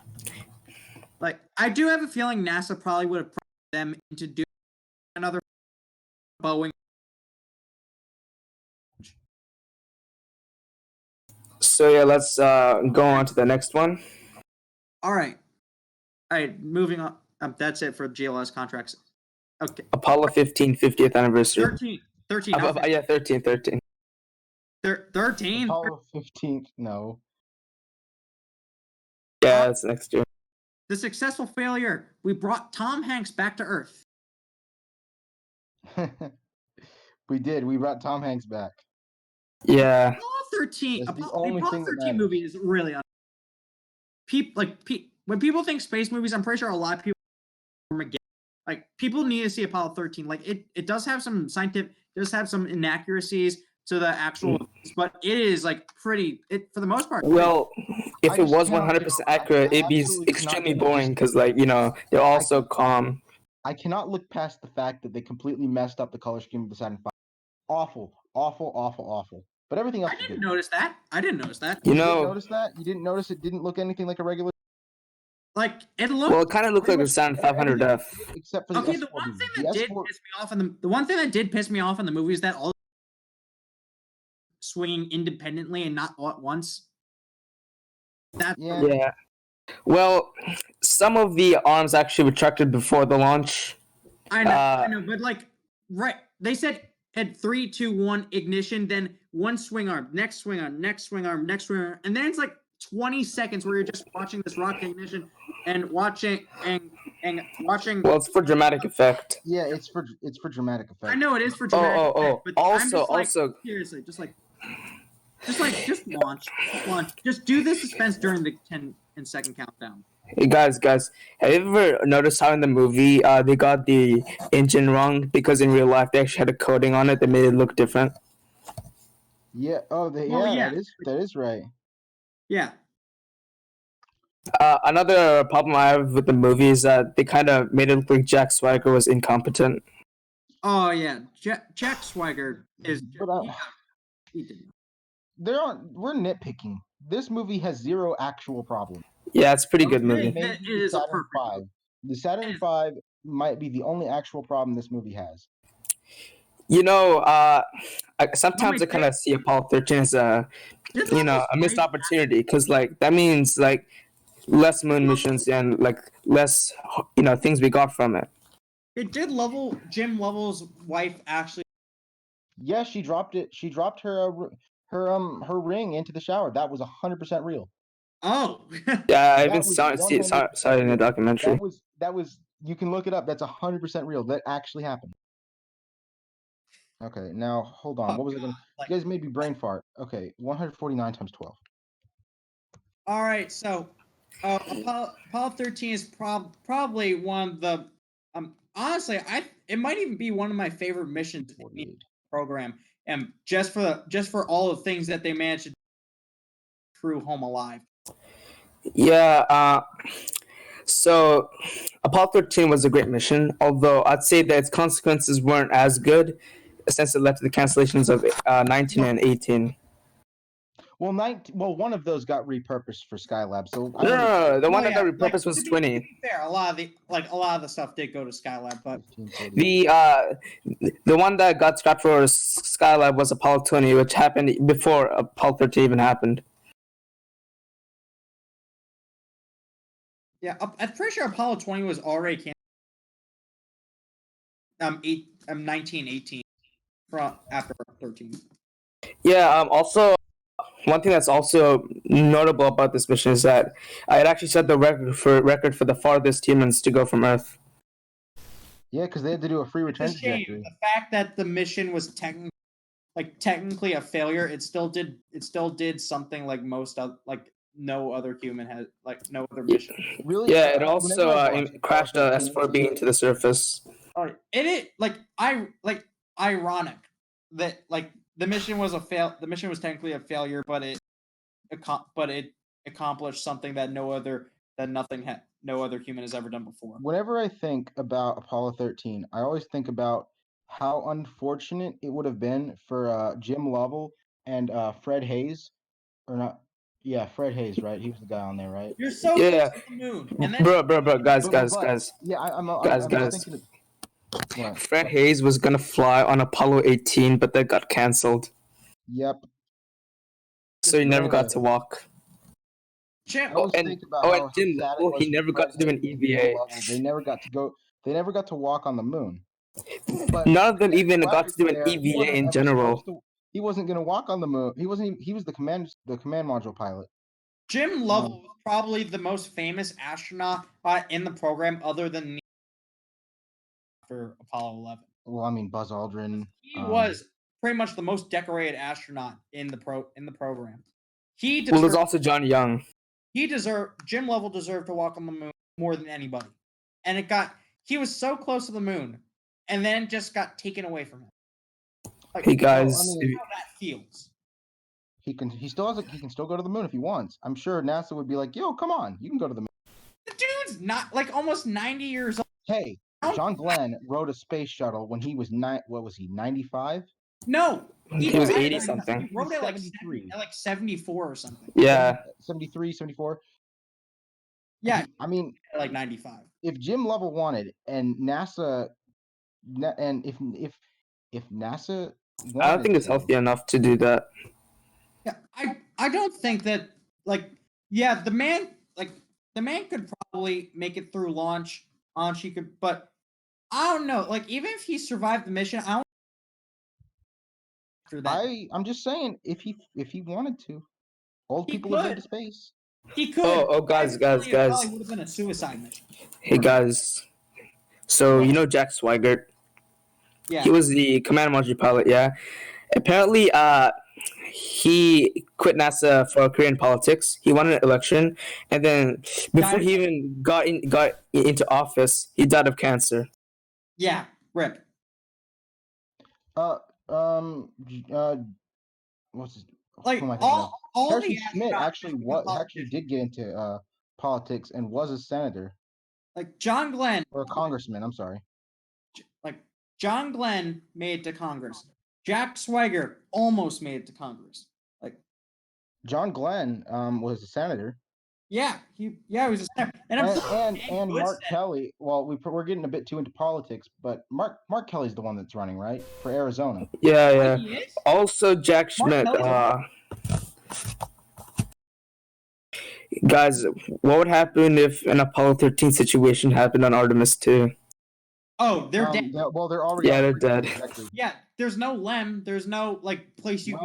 Like, I do have a feeling NASA probably would have pressured them into doing another Boeing. So yeah, let's go on to the next one. All right, moving on. That's it for GLS contracts. Okay. Apollo 15 50th anniversary. 13. 13. not Yeah, 13. 13. 13. Apollo 15th. No. Yeah, it's next year. The successful failure. We brought Tom Hanks back to Earth. We did. We brought Tom Hanks back. Yeah. Apollo 13. That's the The only Apollo thing that 13 movie is really when people think space movies, I'm pretty sure a lot of people people need to see Apollo 13. Like it does have some scientific, does have some inaccuracies to the actual, but it is like pretty. It for the most part. Well, if I it just was cannot 100% get- accurate, I it'd be absolutely cannot extremely get- boring because, like, they're all so calm. I cannot look past the fact that they completely messed up the color scheme of the Saturn V. Awful, awful, awful, awful. But everything else I is didn't good. notice that. I didn't notice that. You You didn't know, notice that? You didn't notice it didn't look anything like a regular. Like it looked. well, it kind of looked like the Saturn 500F. Except for the Okay, S4 the one beam. thing The that did S4 piss me off in the one thing that did piss me off in the movie is that all swinging independently and not all at once. That's Yeah. Yeah. Well, some of the arms actually retracted before the launch. I know, but right, they said had 3, 2, 1 ignition, then one swing arm, next swing arm, next swing arm, next swing arm, and then it's like 20 seconds where you're just watching this rocket ignition and watching and watching. Well, it's for dramatic effect. Yeah, it's for dramatic effect. I know it is for dramatic effect, but I'm Also, just like, also, seriously, just launch, just do the suspense during the 10 and second countdown. hey, guys, have you ever noticed how in the movie they got the engine wrong because in real life they actually had a coating on it that made it look different? Yeah. Oh, yeah. that is right. Yeah. Another problem I have with the movie is that they kind of made it look like Jack Swagger was incompetent. Oh yeah, Jack Swagger is. But, He didn't. we're nitpicking. This movie has zero actual problem. Yeah, it's a pretty good Okay. movie. Maybe It is a Saturn perfect V. The Saturn V might be the only actual problem this movie has. Sometimes I kind of see Apollo 13 as a missed opportunity because that means less moon missions and less things we got from it. It did Jim Lovell's wife actually. Yeah, she dropped it. She dropped her ring into the shower. That was 100% real. Oh. Yeah, I even was saw it in a documentary. That was. You can look it up. That's 100% real. That actually happened. Okay, now hold on. What was I going to? You guys made me brain fart. Okay, 149 times 12. All right, so Apollo 13 is probably one of the honestly, it might even be one of my favorite missions in the program, and just for all the things that they managed to crew home alive. Yeah, so Apollo 13 was a great mission, although I'd say that its consequences weren't as good since it led to the cancellations of 19 and 18. Well, one of those got repurposed for Skylab. So No, the one that got repurposed was 20. To be fair, a lot of the stuff did go to Skylab, but the one that got scrapped for Skylab was Apollo 20, which happened before Apollo 13 even happened. yeah, I'm pretty sure Apollo 20 was already canceled. 1918 from after 13. Yeah. Also, one thing that's also notable about this mission is that it actually set the record for the farthest humans to go from Earth. Yeah, because they had to do a free return It's a shame. trajectory. The fact that the mission was technically a failure, it still did something like no other human has, no other mission. Really? Yeah, it also crashed a S4B into the surface. Ironic that the mission was the mission was technically a failure, but it accomplished something that no other human has ever done before. Whenever I think about Apollo 13, I always think about how unfortunate it would have been for Jim Lovell and Fred Hayes, or not? Yeah, Fred Hayes, right? He was the guy on there, right? You're so Yeah. close to the moon, and then Bro, guys. Yeah, I'm Guys. thinking. What? Fred Hayes was gonna fly on Apollo 18, but that got cancelled. Yep. So he never got to walk. I always think about how Jim sad it Lovell, was he never for got to do an Fred Hayes and EVA. Jim Lovell. They never got to go. They never got to walk on the moon. But None of them even got to do an there, he EVA wasn't in ever general. supposed to- He wasn't going to walk on the moon. He wasn't. He was the command module pilot. Jim Lovell was probably the most famous astronaut in the program, other than Neil after Apollo 11. Well, I mean Buzz Aldrin. He was pretty much the most decorated astronaut in the program. He Well, there's deserved, also John Young. Jim Lovell deserved to walk on the moon more than anybody, and he was so close to the moon, and then just got taken away from him. Like, Hey guys, Well, I mean, how that feels. he can still go to the moon if he wants. I'm sure NASA would be like, "Yo, come on, you can go to the moon." The dude's not like almost 90 years old. Hey, John Glenn rode a space shuttle when he was 95? No, he was 80 something. He wrote it like 73. 74 or something. Yeah. 73, 74. Yeah, I mean, like 95. if Jim Lovell wanted, and NASA, and if NASA wanted, I don't think it's healthy enough to do that. Yeah, I don't think that the man could probably make it through launch. He could, but I don't know. Like, even if he survived the mission, I don't. After that, I'm just saying, if he wanted to, old He people have been could. to space. he could. Oh, guys. It probably would have been a suicide mission. Hey guys. So you know Jack Swigert? Yeah. He was the command module pilot. Yeah. Apparently, he quit NASA for career in politics. He won an election, and then before he even got into office, he died of cancer. Yeah. Rip. What's his? Like, who am I thinking of? all Harrison the Schmidt astronauts actually did get into politics and was a senator like John Glenn or a congressman. I'm sorry. like John Glenn made it to Congress. Jack Swigert almost made it to Congress. Like, John Glenn was a senator. yeah, he was a senator. And Mark Kelly. Well, we're getting a bit too into politics, but Mark Kelly's the one that's running, right, for Arizona. Yeah. He is? Also, Jack Schmidt. Guys, what would happen if an Apollo 13 situation happened on Artemis 2? Oh, they're dead. Well, they're already. Yeah, they're dead. Yeah, there's no LEM. There's no place you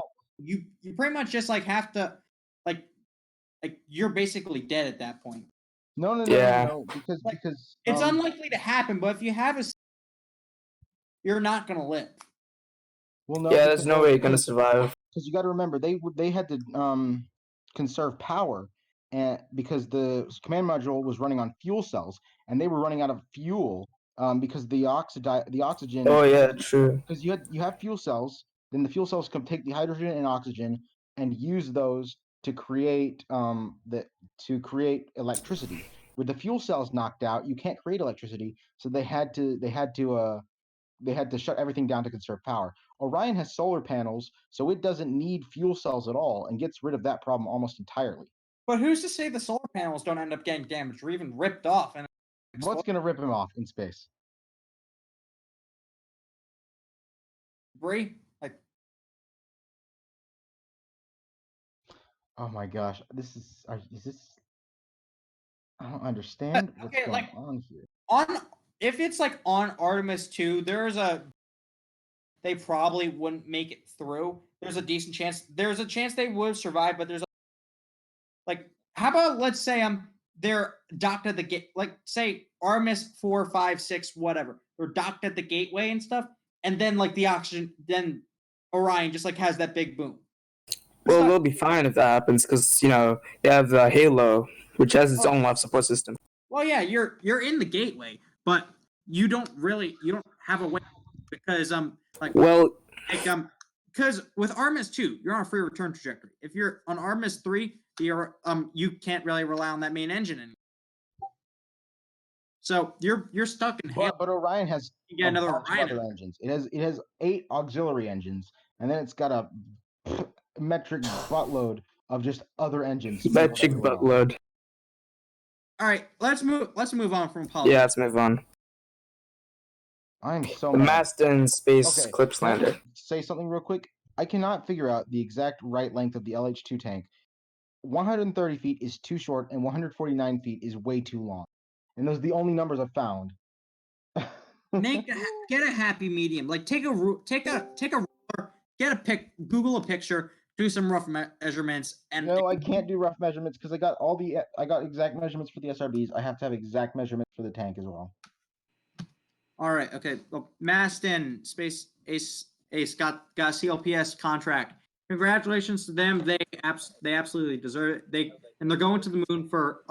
pretty much just have to like you're basically dead at that point. No, because it's unlikely to happen. But if you have you're not gonna live. Well, no. Yeah, there's no way you're gonna survive. Because you got to remember, they had to conserve power, and because the command module was running on fuel cells, and they were running out of fuel because the oxygen. Oh yeah, true. Because you have fuel cells, then the fuel cells can take the hydrogen and oxygen and use those to create electricity. With the fuel cells knocked out, you can't create electricity, so they had to shut everything down to conserve power. Orion has solar panels, so it doesn't need fuel cells at all and gets rid of that problem almost entirely. But who's to say the solar panels don't end up getting damaged or even ripped off? And what's going to rip them off in space? Debris? Oh my gosh, is this? I don't understand what's going on here. If it's on Artemis 2, they probably wouldn't make it through. There's a decent chance. There's a chance they would survive, but there's how about, let's say they're docked at the gate, say Artemis 4, 5, 6, whatever. They're docked at the gateway and stuff, and then the oxygen, then Orion just has that big boom. Well, they'll be fine if that happens because they have the Halo, which has its own life support system. Well, yeah, you're in the gateway, but you don't have a way because because with Artemis 2, you're on a free return trajectory. If you're on Artemis 3, you can't really rely on that main engine anymore. So you're stuck in Halo. But Orion has another Orion other engines. It has 8 auxiliary engines, and then it's got a metric buttload of just other engines. Metric buttload. All right, let's move on from Apollo. Yeah, let's move on. I'm so the mad. Maston Space Clips Lander. Say something real quick. I cannot figure out the exact right length of the LH2 tank. 130 feet is too short, and 149 feet is way too long. And those are the only numbers I've found. Get a happy medium. Like take a ruler, Google a picture, do some rough measurements, and No, I can't do rough measurements because I got exact measurements for the SRBs. I have to have exact measurements for the tank as well. All right, okay. Well, Maston Space Ace got a CLPS contract. Congratulations to them. They absolutely deserve it. They're going to the moon for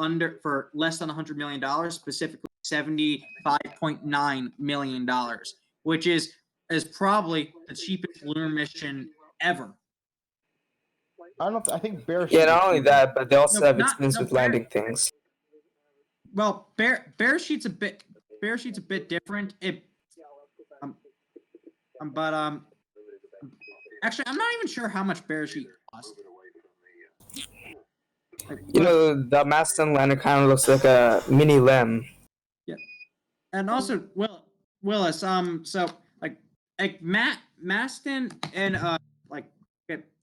less than $100 million, specifically $75.9 million, which is probably the cheapest lunar mission ever. I don't know. I think Bear. Yeah, not only that, but they also have experience with Bear- landing things. Well, Bear Sheet's a bit different. Actually, I'm not even sure how much Bear Sheet costs. You know, the Maston lander kind of looks like a mini LEM. Yeah, and also Willis. So Maston and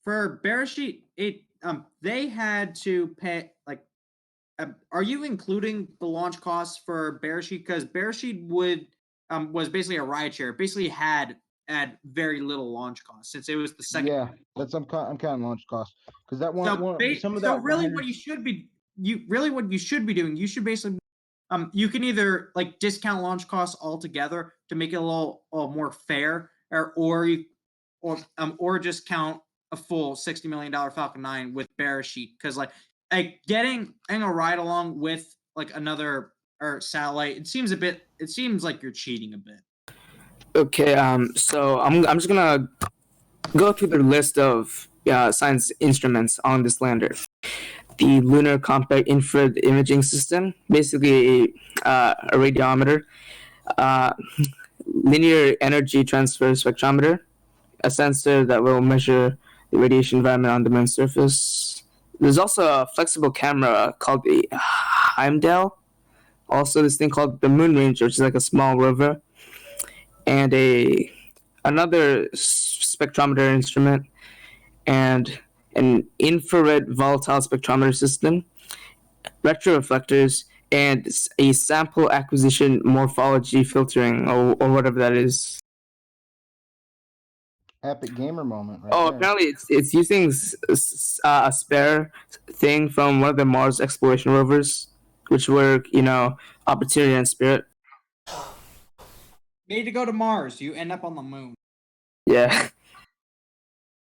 for Bear Sheet, they had to pay are you including the launch costs for Bear Sheet? Because Bear Sheet was basically a ride share. It basically had very little launch costs since it was the second. Yeah, that's I'm counting launch costs because that one. What you should be doing, you should basically you can either like discount launch costs altogether to make it a little more fair, or just count a full $60 million Falcon 9 with Bear Sheet, because like getting a ride along with like another satellite, it seems like you're cheating a bit. Okay, so I'm just gonna go through the list of science instruments on this lander. The Lunar Compact Infrared Imaging System, basically a radiometer, linear energy transfer spectrometer, a sensor that will measure the radiation environment on the moon's surface. There's also a flexible camera called the Heimdall. Also, this thing called the Moon Ranger, which is like a small rover, and another spectrometer instrument, and an infrared volatile spectrometer system, retroreflectors, and a sample acquisition morphology filtering, or whatever that is. Epic gamer moment. Right Oh, there. apparently it's using a spare thing from one of the Mars exploration rovers, which were, Opportunity and Spirit. Made to go to Mars, you end up on the moon. Yeah.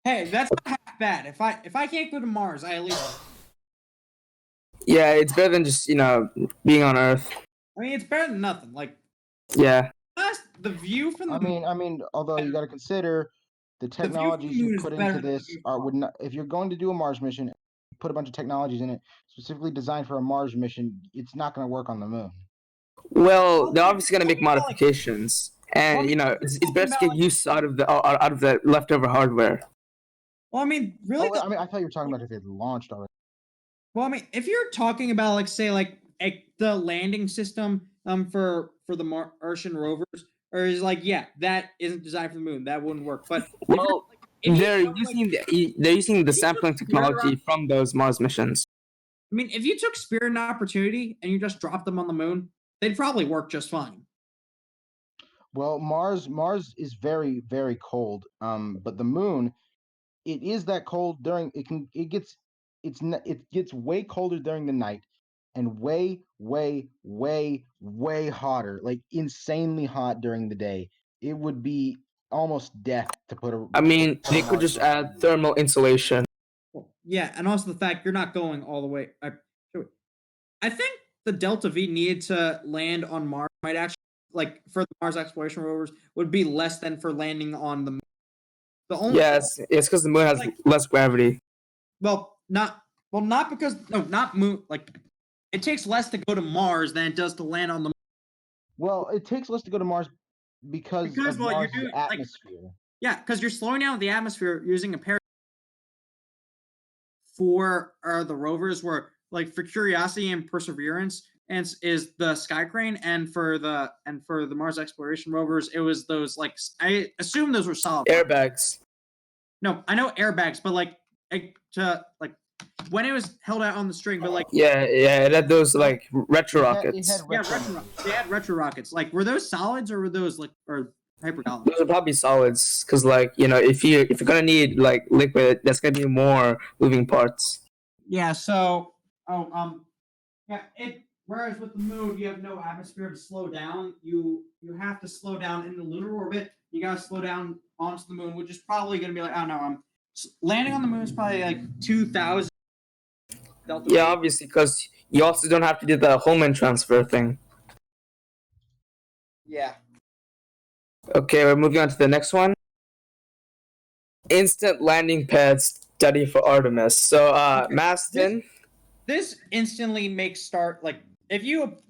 Hey, that's not half bad. If I can't go to Mars, I at least. Yeah, it's better than just being on Earth. I mean, it's better than nothing. Like, yeah. The view from the. I mean, although you got to consider the technologies you put into this would not. If you're going to do a Mars mission, put a bunch of technologies in it specifically designed for a Mars mission. It's not going to work on the moon. Well, they're obviously going to make modifications, and it's best to get use out of the leftover hardware. Well, I mean, really. I thought you were talking about if it launched already. Well, I mean, if you're talking about the landing system for the Martian rovers, or is that isn't designed for the moon, that wouldn't work. But they're using the sampling technology from those Mars missions. I mean, if you took Spirit and Opportunity and you just dropped them on the moon, they'd probably work just fine. Well, Mars is very, very cold. But the moon, it is that cold it gets way colder during the night, and way, way, way, way hotter, like insanely hot during the day. It would be almost death to put a. I mean, they could just add thermal insulation. Well, yeah, and also the fact you're not going all the way. I think the Delta V needed to land on Mars might actually, for the Mars exploration rovers, would be less than for landing on the moon. Yes, it's because the moon has less gravity. Not because not moon. It takes less to go to Mars than it does to land on the moon. Well, it takes less to go to Mars because of Mars' atmosphere. Because you're slowing down the atmosphere using a parachute. For the rovers, were for Curiosity and Perseverance, and is the Sky Crane, and for the Mars exploration rovers, it was those I assume those were solid airbags. No, I know airbags, but when it was held out on the string, but like Yeah, it had those like retro It rockets. had they had retro rockets. Like, were those solids or were those like or hypergolics? Those are probably solids, because like if you're gonna need like liquid, that's gonna be more moving parts. Yeah. So yeah. Whereas with the moon, you have no atmosphere to slow down. You have to slow down in the lunar orbit. You gotta slow down onto the moon, which is probably gonna be like, I don't know. Landing on the moon is probably like 2,000 delta. Yeah, V. obviously, because you also don't have to do the Holman transfer thing. Yeah. Okay, we're moving on to the next one. Instant landing pad study for Artemis. So, Okay. Maston. This instantly makes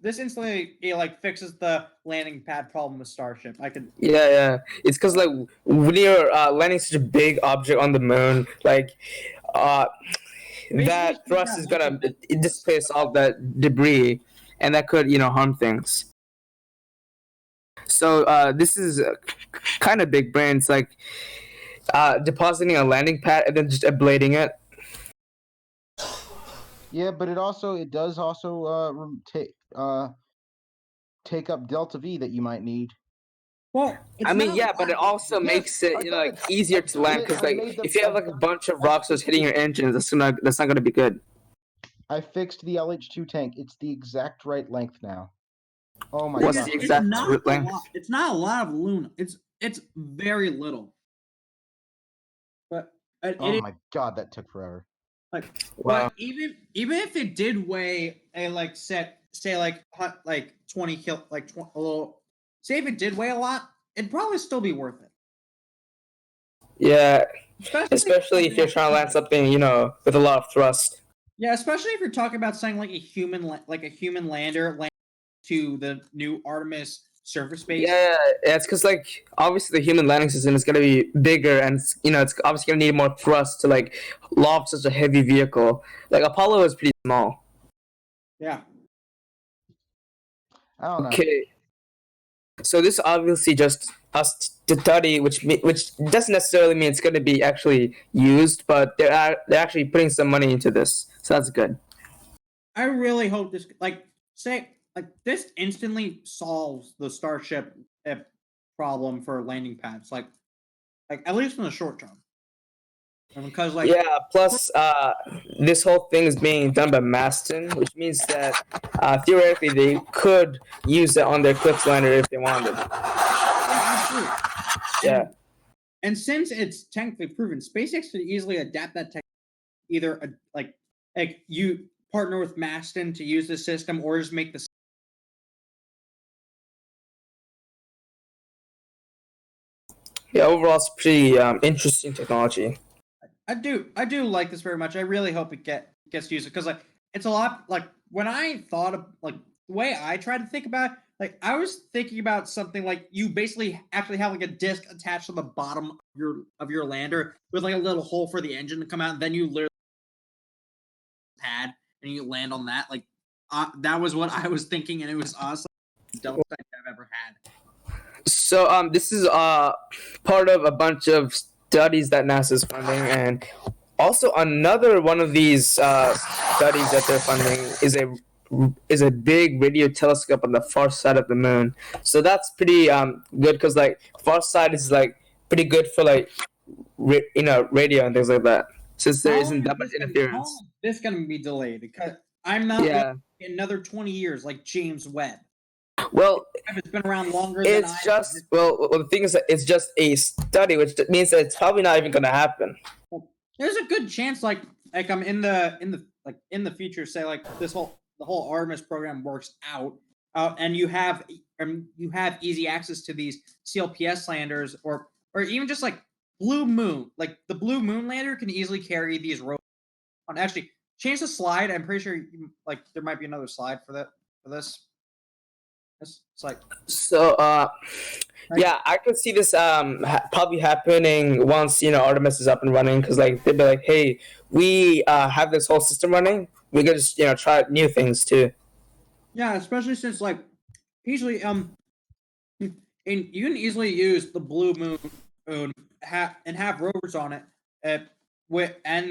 this instantly fixes the landing pad problem with Starship. I could. Yeah. It's because like when you're landing such a big object on the moon, like that thrust is gonna displace all that debris, and that could harm things. So this is kind of big brain. It's like depositing a landing pad and then just ablating it. Yeah, but it does also take up delta V that you might need. Well, I mean, yeah, but it also makes it like easier to land, because like if you have like a bunch of rocks that's hitting your engines, that's not gonna be good. I fixed the LH2 tank. It's the exact right length now. Oh my What's gosh. the exact not length? it's not a lot of Luna. It's very little. But Oh my god, that took forever. Like, Wow. but even if it did weigh a say 20 kilo, a little, say if it did weigh a lot, it'd probably still be worth it. Yeah, especially if you're trying to land something with a lot of thrust. Yeah, especially if you're talking about something like a human lander land to the new Artemis surface base. Yeah, it's because like obviously the human landing system is gonna be bigger, and it's obviously gonna need more thrust to like loft such a heavy vehicle. Like Apollo is pretty small. Yeah. I don't know. Okay. So this obviously just us to study, which doesn't necessarily mean it's going to be actually used, but they're actually putting some money into this, so that's good. I really hope this this instantly solves the Starship problem for landing pads, like at least in the short term. And because plus this whole thing is being done by Maston, which means that theoretically they could use it on their Eclipse lander if they wanted. Yeah. And since it's technically proven, SpaceX could easily adapt that tech, either like you partner with Maston to use the system, or just make the. Yeah, overall it's pretty interesting technology. I do like this very much. I really hope it gets used, because it's a lot like when I thought of the way I tried to think about it, I was thinking about something like you basically actually have a disc attached to the bottom of your lander with a little hole for the engine to come out, and then you literally pad and you land on that. That was what I was thinking, and it was awesome. The dumbest thing I've ever had. So this is part of a bunch of studies that NASA's funding, and also another one of these studies that they're funding is a big radio telescope on the far side of the moon. So that's pretty good, because far side is pretty good for radio and things like that, since there isn't that much interference. This is gonna be delayed, because I'm not another 20 years like James Webb. Well, it's been around longer. The thing is that it's just a study, which means that it's probably not even going to happen. There's a good chance, I'm in the future, say the whole Artemis program works out, and you have easy access to these CLPS landers, or even just Blue Moon. The Blue Moon lander can easily carry these rovers. Actually, change the slide. I'm pretty sure there might be another slide for this. It's so yeah, I could see this probably happening once Artemis is up and running, because they'd be like, hey, we have this whole system running, we could just try new things too. Yeah, especially since usually and you can easily use the Blue Moon and have rovers on it and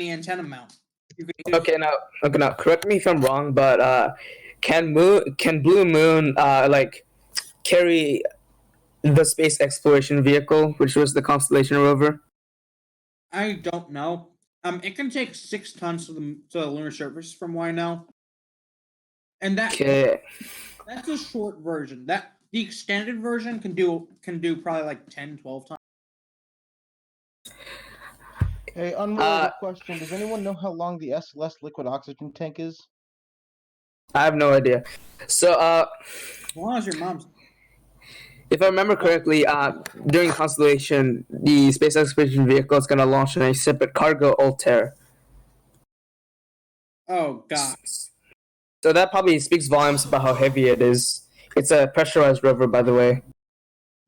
the antenna mount. You could use, Okay, now, correct me if I'm wrong, but can Blue Moon like carry the space exploration vehicle, which was the Constellation rover? I don't know. It can take 6 tons to the lunar surface, from what I know, and Okay. that's a short version. That the extended version can do probably like 10, 12 tons. Hey, unrelated question. Does anyone know how long the SLS liquid oxygen tank is? I have no idea. So, As long as your mom's. if I remember correctly, during Constellation, the space exploration vehicle is going to launch on a separate cargo Altair. Oh god. So that probably speaks volumes about how heavy it is. It's a pressurized rover, by the way.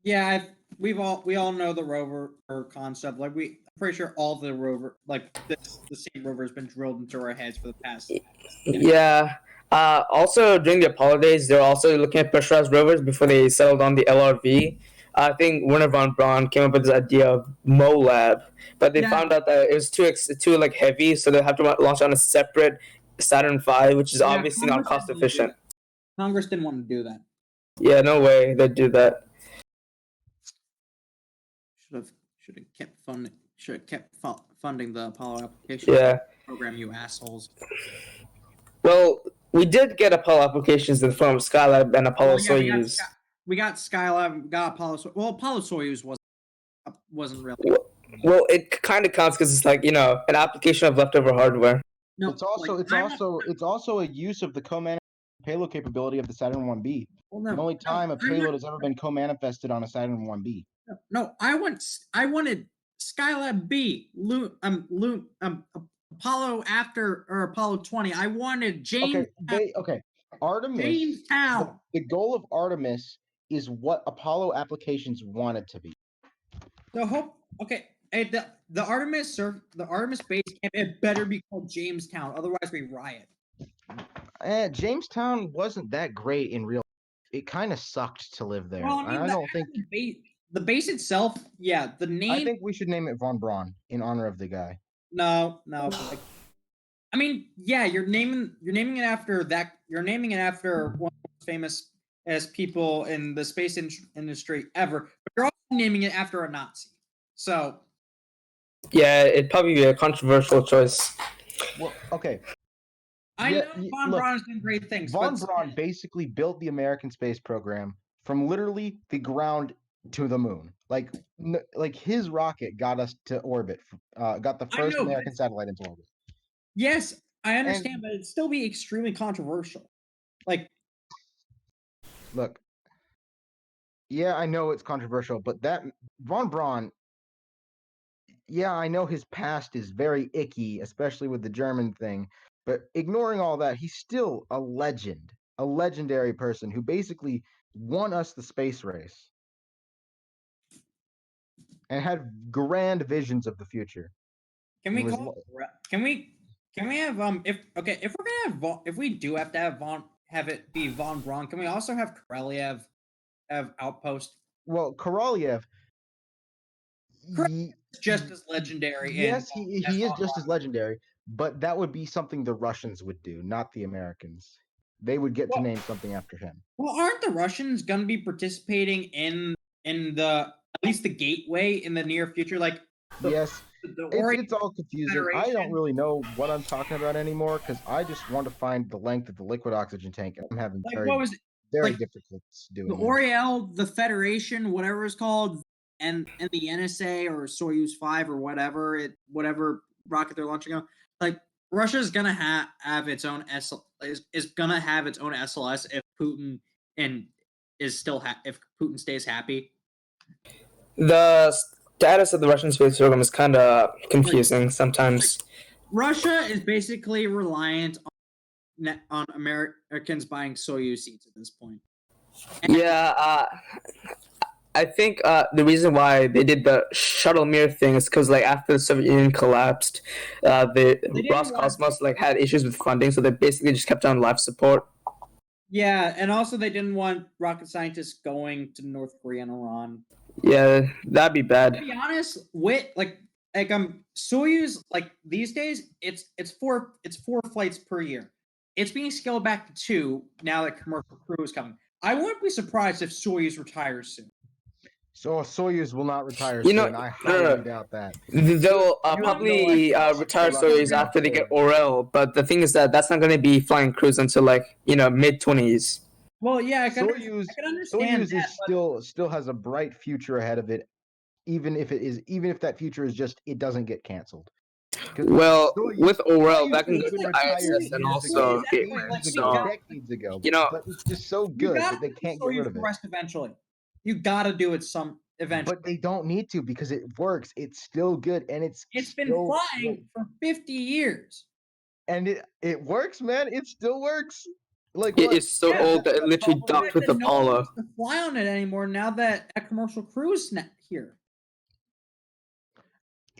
Yeah, we all know the rover concept. Like I'm pretty sure all the rover the same rover has been drilled into our heads for the past. Yeah. Also, during the Apollo days, they were also looking at pressurized rovers before they settled on the LRV. I think Werner von Braun came up with this idea of MoLab, but they Yeah. found out that it was too like heavy, so they have to launch on a separate Saturn V, which is Yeah, obviously not Congress cost didn't do efficient. that. Congress didn't want to do that. Yeah, no way they'd do that. Should have kept funding. Should have kept funding the Apollo application Yeah. program. You assholes. Well, we did get Apollo applications in the form of Skylab and Apollo Soyuz. We got Skylab. We got Apollo. Well, Apollo Soyuz wasn't really. Well, it kind of counts because it's like an application of leftover hardware. No, It's also a use of the co-manifest payload capability of the Saturn 1B. The only time a payload has ever been co-manifested on a Saturn 1B. No, I wanted Skylab B, Apollo after or Apollo 20. I wanted James. Okay. Artemis. Jamestown. The goal of Artemis is what Apollo applications want it to be. Hey, the Artemis base camp, it better be called Jamestown, otherwise we riot. Jamestown wasn't that great in real. It kind of sucked to live there. Well, I mean, I don't think the base itself. Yeah, the name. I think we should name it von Braun in honor of the guy. No. I mean, yeah, you're naming it after that. You're naming it after one of the most famous as people in the space industry ever. But you're also naming it after a Nazi. So. Yeah, it'd probably be a controversial choice. Well, okay. I know von Braun has done great things. Von Braun basically built the American space program from literally the ground to the moon. Like his rocket got us to orbit. Got the first American satellite into orbit. Yes, I understand, but it'd still be extremely controversial. Look. Yeah, I know it's controversial, but that von Braun. Yeah, I know his past is very icky, especially with the German thing. But ignoring all that, he's still a legend, a legendary person who basically won us the space race and had grand visions of the future. Can we have if we do have to have it be von Braun, can we also have Korolev have outpost? Well, Korolev is just as legendary. Yes, he is just as legendary, but that would be something the Russians would do, not the Americans. They would get to name something after him. Well, aren't the Russians going to be participating in the at least the Gateway in the near future? Yes. It's all confusing. Federation. I don't really know what I'm talking about anymore because I just want to find the length of the liquid oxygen tank, and I'm having very difficult doing the Oriel, the Federation, whatever it's called, and the NSA or Soyuz 5 or whatever rocket they're launching on. Russia's gonna have its own is gonna have its own SLS if Putin if Putin stays happy. The status of the Russian space program is kind of confusing sometimes. Russia is basically reliant on Americans buying Soyuz seats at this point. I think the reason why they did the shuttle mirror thing is because after the Soviet Union collapsed, the Roscosmos had issues with funding, so they basically just kept on life support. Yeah, and also they didn't want rocket scientists going to North Korea and Iran. Yeah, that'd be bad. To be honest, like Soyuz, like these days, it's four flights per year. It's being scaled back to 2 now that commercial crew is coming. I wouldn't be surprised if Soyuz retires soon. So Soyuz will not retire You know, soon. I no, highly doubt that. they'll have no probably idea retire how Russians Soyuz after they get operate. Orel, but the thing is that that's not going to be flying crews until like mid-20s. Well, yeah, I can Soyuz understand Soyuz that, is still has a bright future ahead of it, even if that future is just it doesn't get canceled. 'Cause Well, with Orel, Soyuz that can could go have been to retired ISS and years also ago, Gateway. ages like, ago, So decades ago. you know, But it's just so you good gotta that they do can't get rid Soyuz of it. rest eventually. You gotta do it eventually. But they don't need to because it works. It's still good and it's Been still flying for 50 years. and it works, man. It still works. Like it what? is so Yeah, old that it literally problem docked with No one Apollo. wants to fly on it anymore now that a commercial crew is here.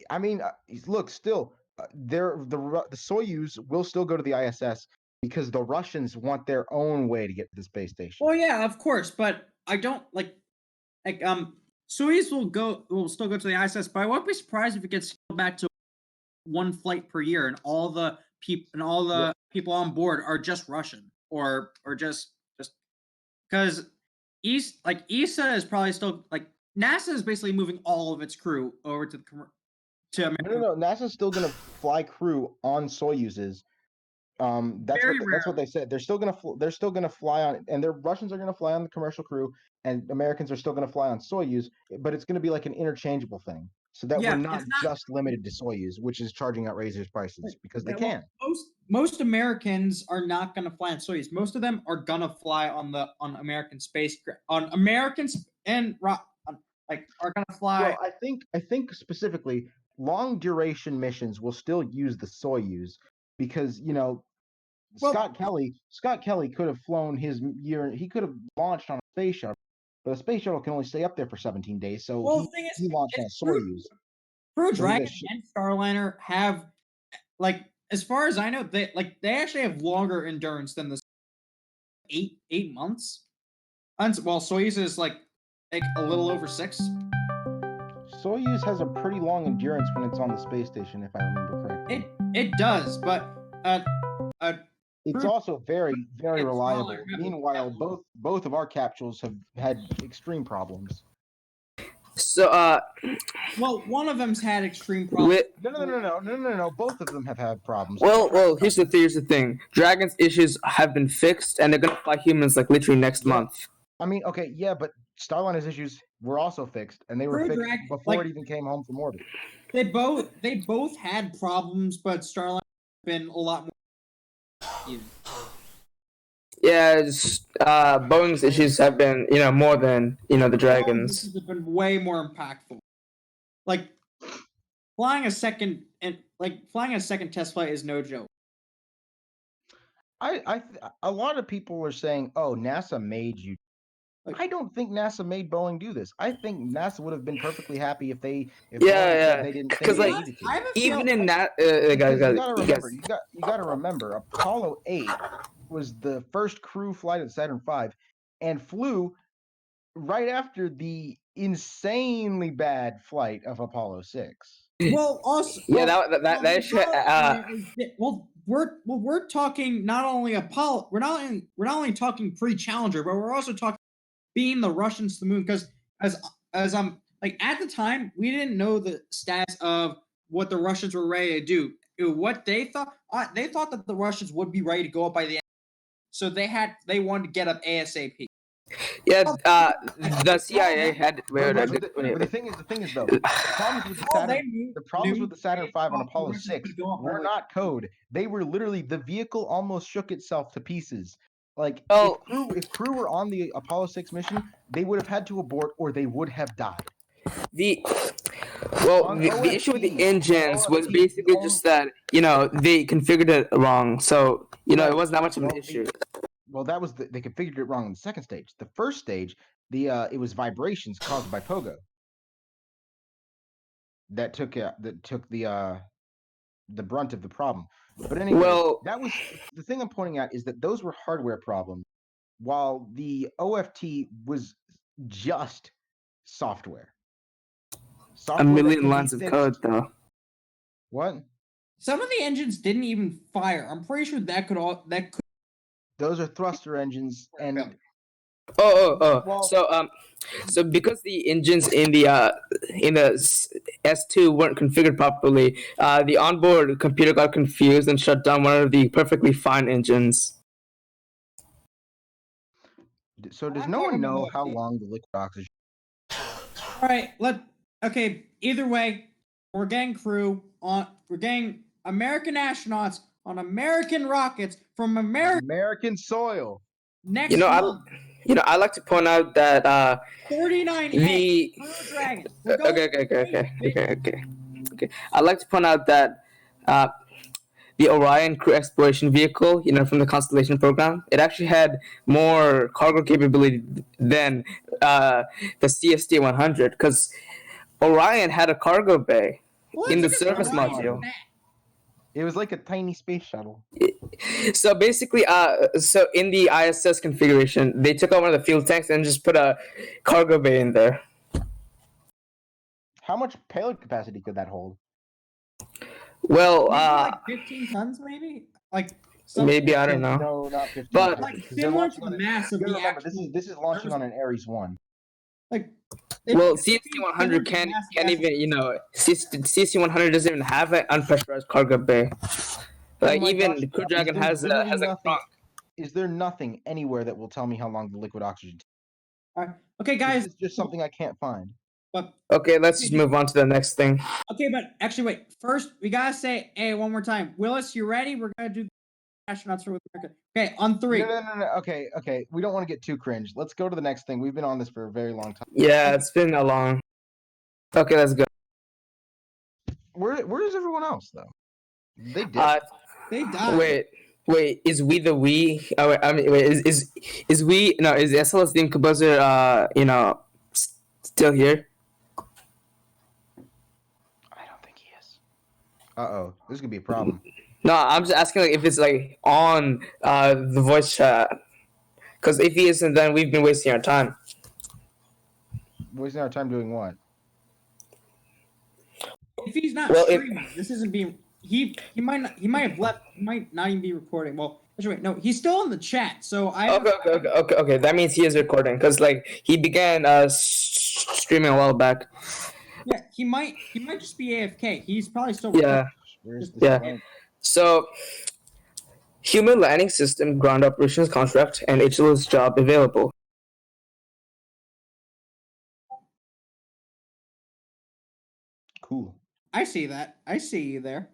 I mean, look, still, the Soyuz will still go to the ISS because the Russians want their own way to get to the space station. Well, yeah, of course, but I don't like Soyuz will still go to the ISS, but I won't be surprised if it gets scaled back to 1 flight per year, and all the people on board are just Russian or just because ESA is probably still like NASA is basically moving all of its crew over to America. No. NASA's still gonna fly crew on Soyuzes. That's what they said. They're still gonna fly on, and the Russians are gonna fly on the commercial crew, and Americans are still gonna fly on Soyuz. But it's gonna be like an interchangeable thing, so that we're not just limited to Soyuz, which is charging outrageous prices because they can. Most Americans are not going to fly on Soyuz. Most of them are going to fly on American Americans and are going to fly. Well, I think specifically long duration missions will still use the Soyuz because Scott Kelly could have flown he could have launched on a space shuttle, but a space shuttle can only stay up there for 17 days, so he launched on a Soyuz. Crew Dragon and Starliner have as far as I know, they actually have longer endurance than the 8 months. Well, Soyuz is like a little over 6. Soyuz has a pretty long endurance when it's on the space station, if I remember correctly. It does, but it's also very, very reliable. Meanwhile, both of our capsules have had extreme problems. So, well, one of them's had extreme problems. No. Both of them have had problems. Well, here's the thing. Dragon's issues have been fixed, and they're gonna fly humans like literally next month. I mean, okay, yeah, but Starliner's issues were also fixed, and they were fixed before it even came home from orbit. They both had problems, but Starliner has been a lot more. Yeah, Boeing's issues have been, more than, the Dragons. Have been way more impactful. Like flying a second test flight is no joke. A lot of people are saying, "Oh, NASA made you." I don't think NASA made Boeing do this. I think NASA would have been perfectly happy if Boeing said they didn't think they needed to. Even in that, you gotta remember, Apollo 8 was the first crew flight of Saturn V, and flew right after the insanely bad flight of Apollo 6. Well, also, we're talking not only Apollo. We're not only talking pre-Challenger, but we're also talking being the Russians to the moon, because as at the time we didn't know the status of what the Russians were ready to do. What they thought that the Russians would be ready to go up by the end, so they wanted to get up ASAP. Yeah, the CIA had. The thing is though, the problems with the Saturn V on Apollo 6 were not code. They were literally, the vehicle almost shook itself to pieces. Like, if crew were on the Apollo 6 mission, they would have had to abort or they would have died. The issue with the engines was basically just that, they configured it wrong. So, it wasn't that much of an issue. They configured it wrong in the second stage. The first stage, it was vibrations caused by Pogo that took the brunt of the problem. But anyway, that was the thing I'm pointing out, is that those were hardware problems, while the OFT was just software. A million lines of code, though. What? Some of the engines didn't even fire. I'm pretty sure that could. Those are thruster engines, and Well- So because the engines in the S2 weren't configured properly, the onboard computer got confused and shut down one of the perfectly fine engines. so does I no can't one remember know what how the- long the liquid oxygen? All right, okay. Either way, we're getting we're getting American astronauts on American rockets from America American soil. next You know, month. I like to point out that 49A the Crew Dragon. We're going okay. I'd like to point out that the Orion crew exploration vehicle, from the Constellation program, it actually had more cargo capability than the CST-100, because Orion had a cargo bay Well, in the it's because service Orion's module. fat. It was like a tiny space shuttle. So basically, so in the ISS configuration, they took out one of the fuel tanks and just put a cargo bay in there. How much payload capacity could that hold? Well, Maybe like 15 tons, maybe. Like maybe, I don't know. No, not 15. But- like 'cause they're similar to launching the on mass of You gotta the remember, actual. this is launching on an Ares 1. Like. Well, it's similar CST-100 to can't the mass of the even, actual- CST-100 doesn't even have an unpressurized cargo bay. Like, my even gosh, the Crew is Dragon there has really a nothing- trunk. Is there nothing anywhere that will tell me how long the liquid oxygen takes? All right. Okay, guys. This is just something I can't find. But Okay, let's just move on to the next thing. okay, but actually, wait. First, we gotta say, hey, one more time. Willis, you ready? We're gonna do astronauts for America. Okay, on three. No. Okay. We don't want to get too cringe. Let's go to the next thing. We've been on this for a very long time. Yeah, it's been a long. Okay, let's go. Where is everyone else though? They did. They died. Wait, is we the we? Oh, wait, I mean, wait, is we? No, is SLS the composer? Still here? I don't think he is. Uh-oh, this is gonna be a problem. No, I'm just asking, like, if it's like on the voice chat. Because if he isn't, then we've been wasting our time. Wasting our time doing what? If he's not Well, streaming, this isn't being. He might not. He might have left. He might not even be recording. Well, actually, wait, no, he's still in the chat. So I. Okay. That means he is recording, because like he began streaming a while back. Yeah, he might just be AFK. He's probably still. Yeah. Where's this Yeah. link? So, human landing system ground operations contract and HLS job available. Cool. I see that. I see you there.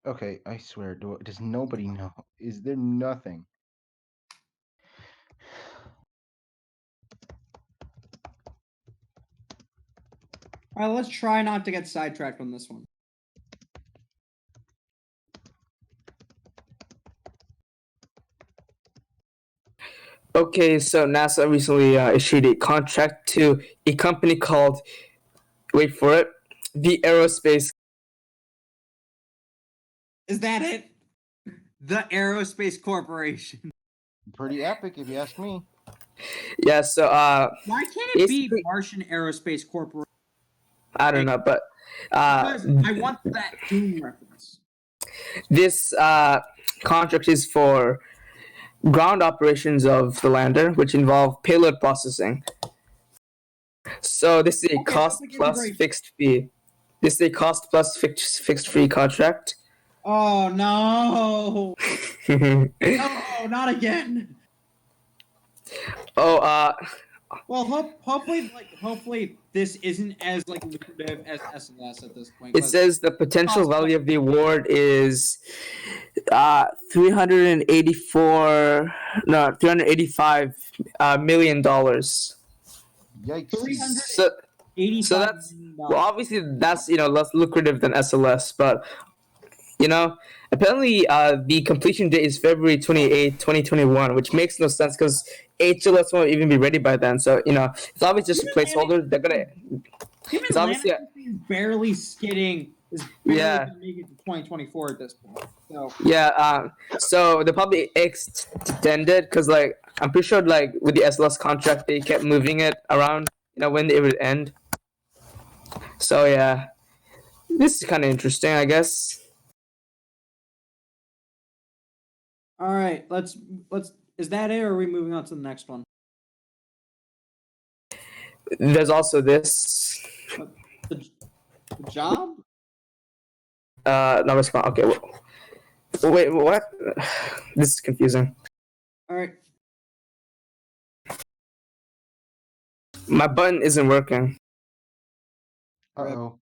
Okay, I swear, does nobody know? Is there nothing? All right, let's try not to get sidetracked on this one. Okay, so NASA recently issued a contract to a company called, wait for it, the Aerospace. Is that it? The Aerospace Corporation. Pretty epic, if you ask me. Yeah, so Why can't it be Basically- Martian Aerospace Corporation? I don't know, but Because I want that Doom reference. this contract is for ground operations of the lander, which involve payload processing. So this is a Okay, cost that's like plus integration. fixed fee. This is a cost plus fixed fee contract. Oh no! No, not again. Oh, Well, hopefully this isn't as like lucrative as SLS at this point. it 'cause- says the potential value of the award is $385 million. Yikes. 300 So, $85 so that's million. well, obviously that's less lucrative than SLS, but apparently the completion date is February 28th, 2021, which makes no sense because HLS won't even be ready by then. So it's obviously just a placeholder. They're gonna. Human it's obviously Landing is barely skidding. Is barely Yeah. gonna make it to 2024 at this point. So Yeah, so they probably extended because, like, I'm pretty sure, like, with the SLS contract, they kept moving it around, when it would end. So, yeah. This is kind of interesting, I guess. All right, let's. Is that it, or are we moving on to the next one? There's also this. The job? No response. Okay. Wait, what? This is confusing. All right. My button isn't working. Uh-oh.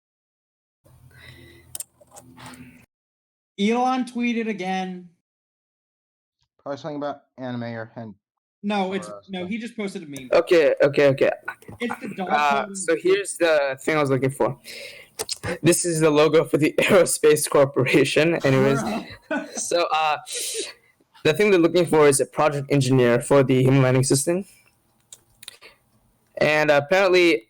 Elon tweeted again. Probably something about anime or No, it's Or, no. stuff. He just posted a meme. Okay. It's the dog. So here's the thing I was looking for. This is the logo for the Aerospace Corporation. Anyways, so the thing they're looking for is a project engineer for the human landing system, and apparently,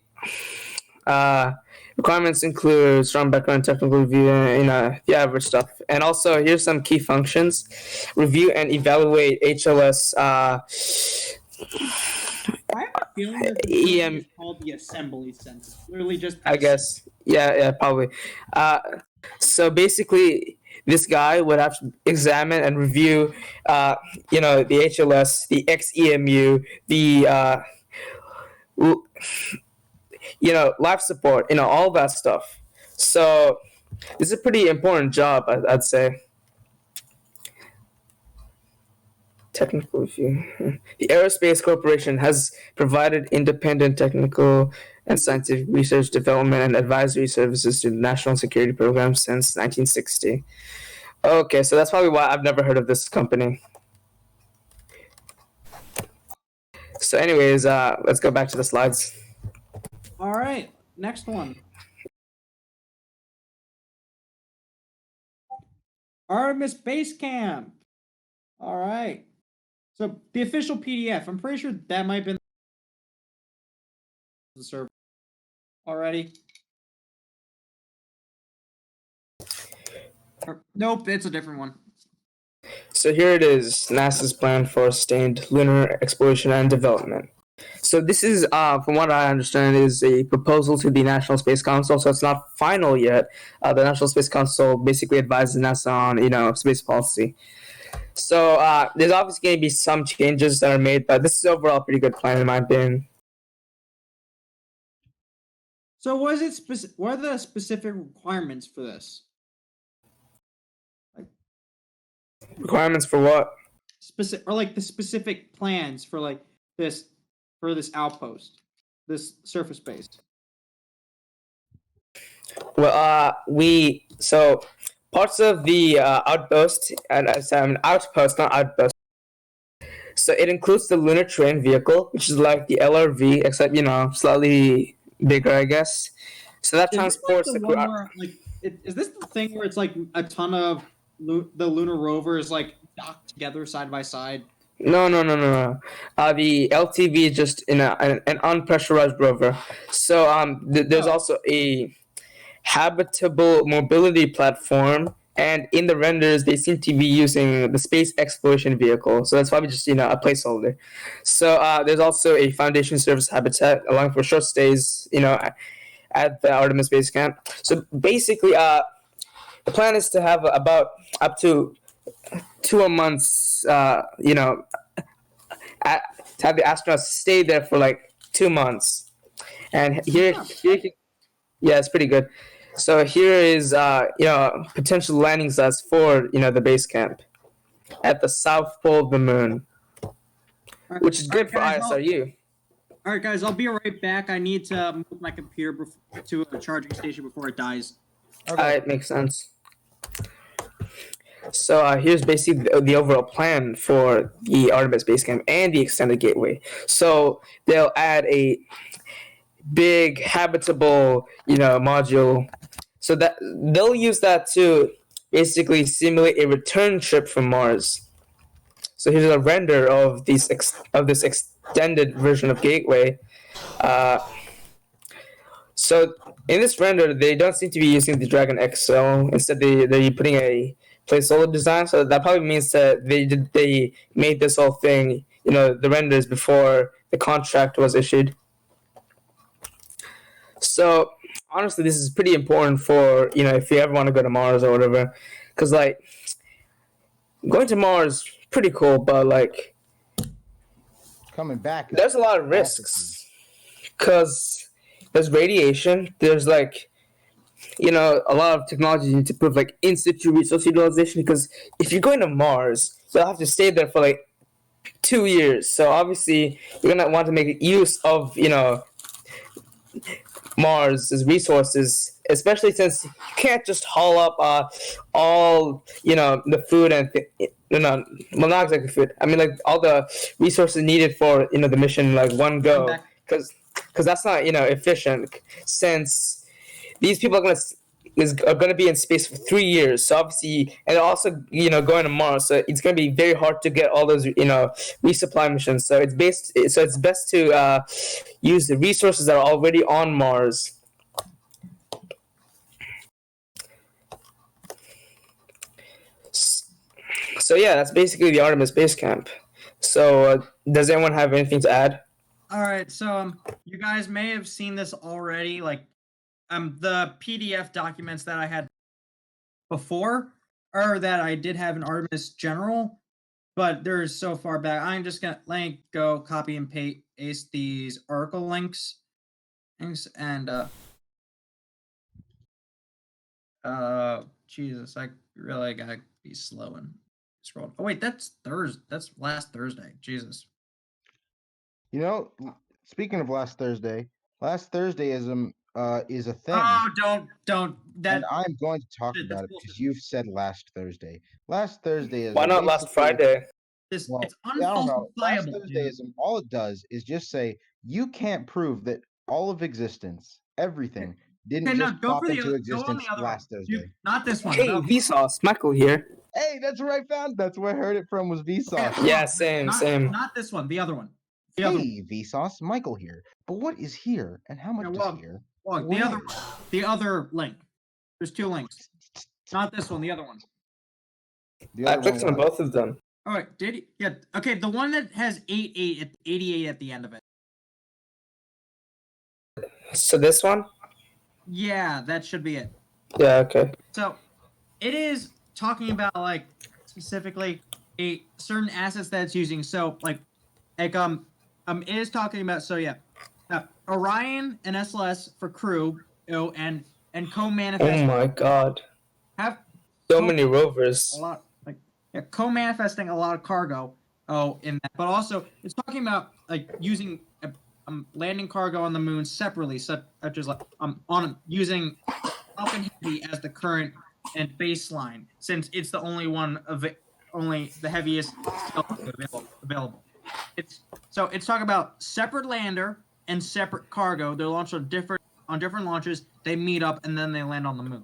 requirements include strong background technical review, the average stuff. And also, here's some key functions: review and evaluate HLS. I have a feeling that the is called the assembly center. Literally just. I guess. Yeah, probably. So basically, this guy would have to examine and review, the HLS, the XEMU, the, life support, all that stuff. So this is a pretty important job, I'd say. Technical review. The Aerospace Corporation has provided independent technical and scientific research, development, and advisory services to the national security program since 1960. Okay, so that's probably why I've never heard of this company. So anyways, let's go back to the slides. All right, next one. Artemis Base Camp. All right. So the official PDF. I'm pretty sure that might have been the server already. Nope, it's a different one. So here it is, NASA's plan for sustained lunar exploration and development. So this is, from what I understand, is a proposal to the National Space Council. So it's not final yet. The National Space Council basically advises NASA on, space policy. So there's obviously going to be some changes that are made, but this is overall a pretty good plan in my opinion. So what are the specific requirements for this? Requirements for what? The specific plans for this outpost, this surface base. Well, parts of the outpost, and outpost, not outpost. So it includes the lunar terrain vehicle, which is like the LRV, except slightly bigger, I guess. So that transports is this the thing where it's like a ton of the lunar rovers docked together side by side? No. The LTV is just in an unpressurized rover. So there's also a habitable mobility platform, and in the renders they seem to be using the space exploration vehicle, so that's probably just a placeholder. So there's also a foundation service habitat allowing for short stays at the Artemis base camp. So basically the plan is to have about up to 2 months to have the astronauts stay there for 2 months. And here yeah, it's pretty good. So here is potential landing sites for the base camp at the south pole of the moon, which is good for ISRU. All right, guys, I'll be right back. I need to move my computer to a charging station before it dies. Okay. It makes sense. So here's basically the overall plan for the Artemis base camp and the extended gateway. So they'll add a big habitable module, so that they'll use that to basically simulate a return trip from Mars. So here's a render of this extended version of gateway. So in this render they don't seem to be using the Dragon XL. Instead they're putting a placeholder design, so that probably means that they made this whole thing, the renders before the contract was issued. So honestly, this is pretty important for if you ever want to go to Mars or whatever, because like going to Mars pretty cool, but like Coming back. there's a lot of also risks because there's radiation. There's like a lot of technology you need to prove like in situ resource utilization. Because if you're going to Mars, you'll have to stay there for like 2 years. So obviously you're gonna want to make use of Mars's resources, especially since you can't just haul up all the food and well, not exactly food. I mean like all the resources needed for the mission like one go, because that's not efficient, since these people are gonna be in space for 3 years. So obviously, and also going to Mars, so it's gonna be very hard to get all those resupply missions. So it's best to use the resources that are already on Mars. So yeah, that's basically the Artemis base camp. So does anyone have anything to add? All right, so you guys may have seen this already, like the PDF documents that I had before, or that I did have in Artemis General, but they're so far back. I'm just gonna go copy and paste these article links, and Jesus, I really gotta be slow and scroll. Oh wait, that's Thursday. That's last Thursday. Jesus. Speaking of last Thursday is a thing. Oh, don't that. And I'm going to talk Shit, about that's it because bullshit. you've said last Thursday. Last Thursday is Why not last Friday? It's I don't know. Last unfalsifiable. Thursdayism, all it does is just say you can't prove that all of existence, everything, didn't Okay, no, just go pop for the into go on existence the other last one. Thursday. Not this one. Hey, no. Vsauce, Michael here. Hey, that's where I found. That's where I heard it from. Was Vsauce. Okay, Yeah, no, same. Not this one. The other one. The other one. Hey, Vsauce, Michael here. But what is here, and how much Yeah, does here? Well, weigh? the other link. There's two links. Not this one. The other one. The I other clicked one on what? both of them. All right. Did he? Yeah. Okay. The one that has 88 at the end of it. So this one? Yeah, that should be it. Yeah, okay. So, it is talking about like specifically a certain assets that it's using. So it is talking about Orion and SLS for crew, and co-manifest Oh my god. have So many rovers. a lot co-manifesting a lot of cargo in that, but also it's talking about like using landing cargo on the moon separately, such as like on using Falcon Heavy as the current and baseline, since it's the only one of it, only the heaviest available. It's talking about separate lander and separate cargo. They're launched on different launches. They meet up and then they land on the moon.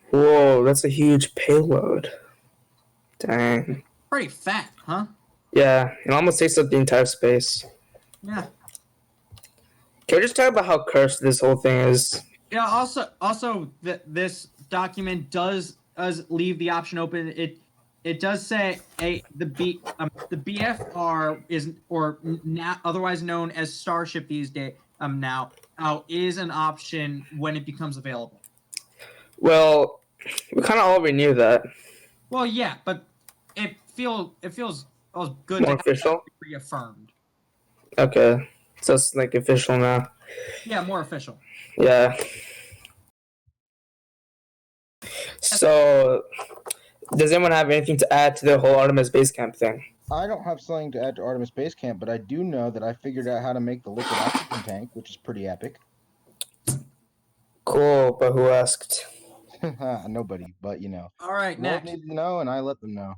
Whoa, that's a huge payload. Dang. Pretty fat, huh? Yeah, it almost takes up the entire space. Yeah. Can we just talk about how cursed this whole thing is? Yeah. Also, this document does leave the option open. It does say the BFR is, or now otherwise known as Starship these days, now is an option when it becomes available. Well, we kind of already knew that. Well, yeah, but it feels good More to official? have it reaffirmed. Okay, so it's like official now. Yeah, more official. Yeah. So, does anyone have anything to add to the whole Artemis base camp thing? I don't have something to add to Artemis Base Camp, but I do know that I figured out how to make the liquid oxygen tank, which is pretty epic. Cool, but who asked? Nobody, but All right, the world next. needs to know, and I let them know.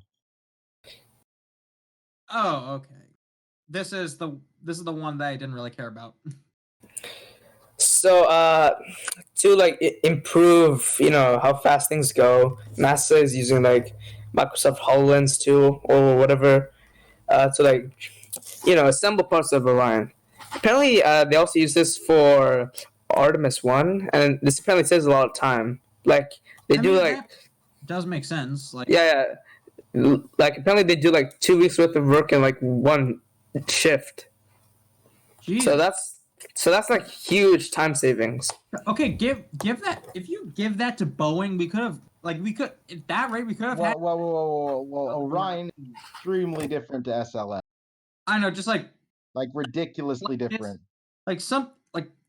Oh, okay. This is the one that I didn't really care about. So, to like improve, how fast things go, NASA is using like Microsoft HoloLens too, or whatever, to like, assemble parts of Orion. Apparently, they also use this for Artemis 1, and this apparently saves a lot of time. Like they That does make sense. Like yeah, like apparently they do like 2 weeks worth of work in like one shift. geez. So that's So that's like huge time savings. Okay, give that. If you give that to Boeing, we could have at that rate we could have had. Well, Orion is extremely different to SLS. I know, just like Ridiculously different.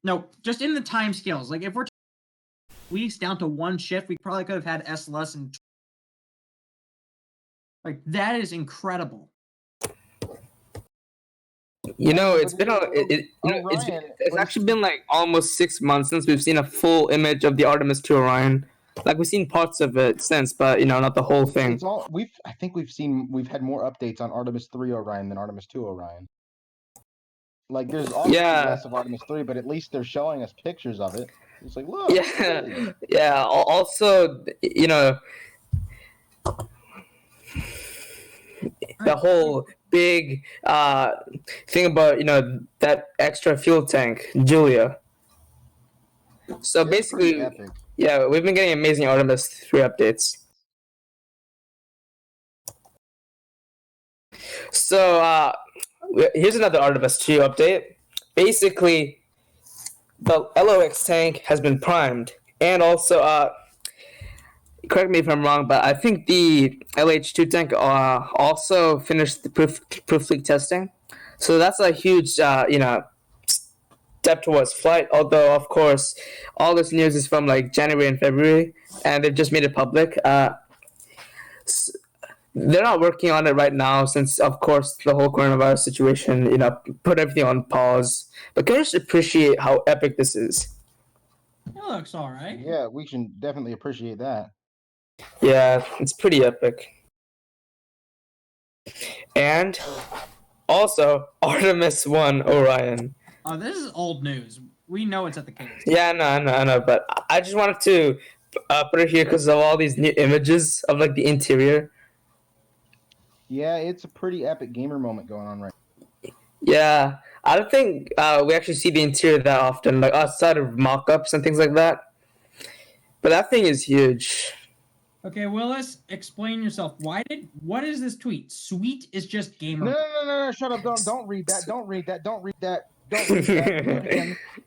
No, just in the time scales. Like if we're weeks down to one shift, we probably could have had SLS and like that is incredible. You know, it's been it's actually been like almost 6 months since we've seen a full image of the Artemis 2 Orion. Like we've seen parts of it since, but not the whole thing. It's all I think we've had more updates on Artemis 3 Orion than Artemis 2 Orion. Like there's obviously less of Artemis 3, but at least they're showing us pictures of it. It's like, look. Yeah. Yeah. Also, the whole big thing about that extra fuel tank, Julia. So It's basically, pretty epic. yeah, we've been getting amazing Artemis 3 updates. So here's another Artemis 2 update. Basically, the LOX tank has been primed, and also correct me if I'm wrong, but I think the LH2 tank also finished the proof leak testing. So that's a huge, step towards flight. Although, of course, all this news is from like January and February, and they've just made it public. They're not working on it right now since, of course, the whole coronavirus situation, put everything on pause. But can you just appreciate how epic this is? It looks all right. Yeah, we can definitely appreciate that. Yeah, it's pretty epic. And also, Artemis 1 Orion. Oh, this is old news. We know it's at the case. Yeah, I know, but I just wanted to put it here because of all these new images of like the interior. Yeah, it's a pretty epic gamer moment going on right now. Yeah, I don't think we actually see the interior that often, like outside of mock-ups and things like that. But that thing is huge. Okay, Willis, explain yourself. What is this tweet? Sweet is just gamer. No, shut up. Don't read that. Don't read that.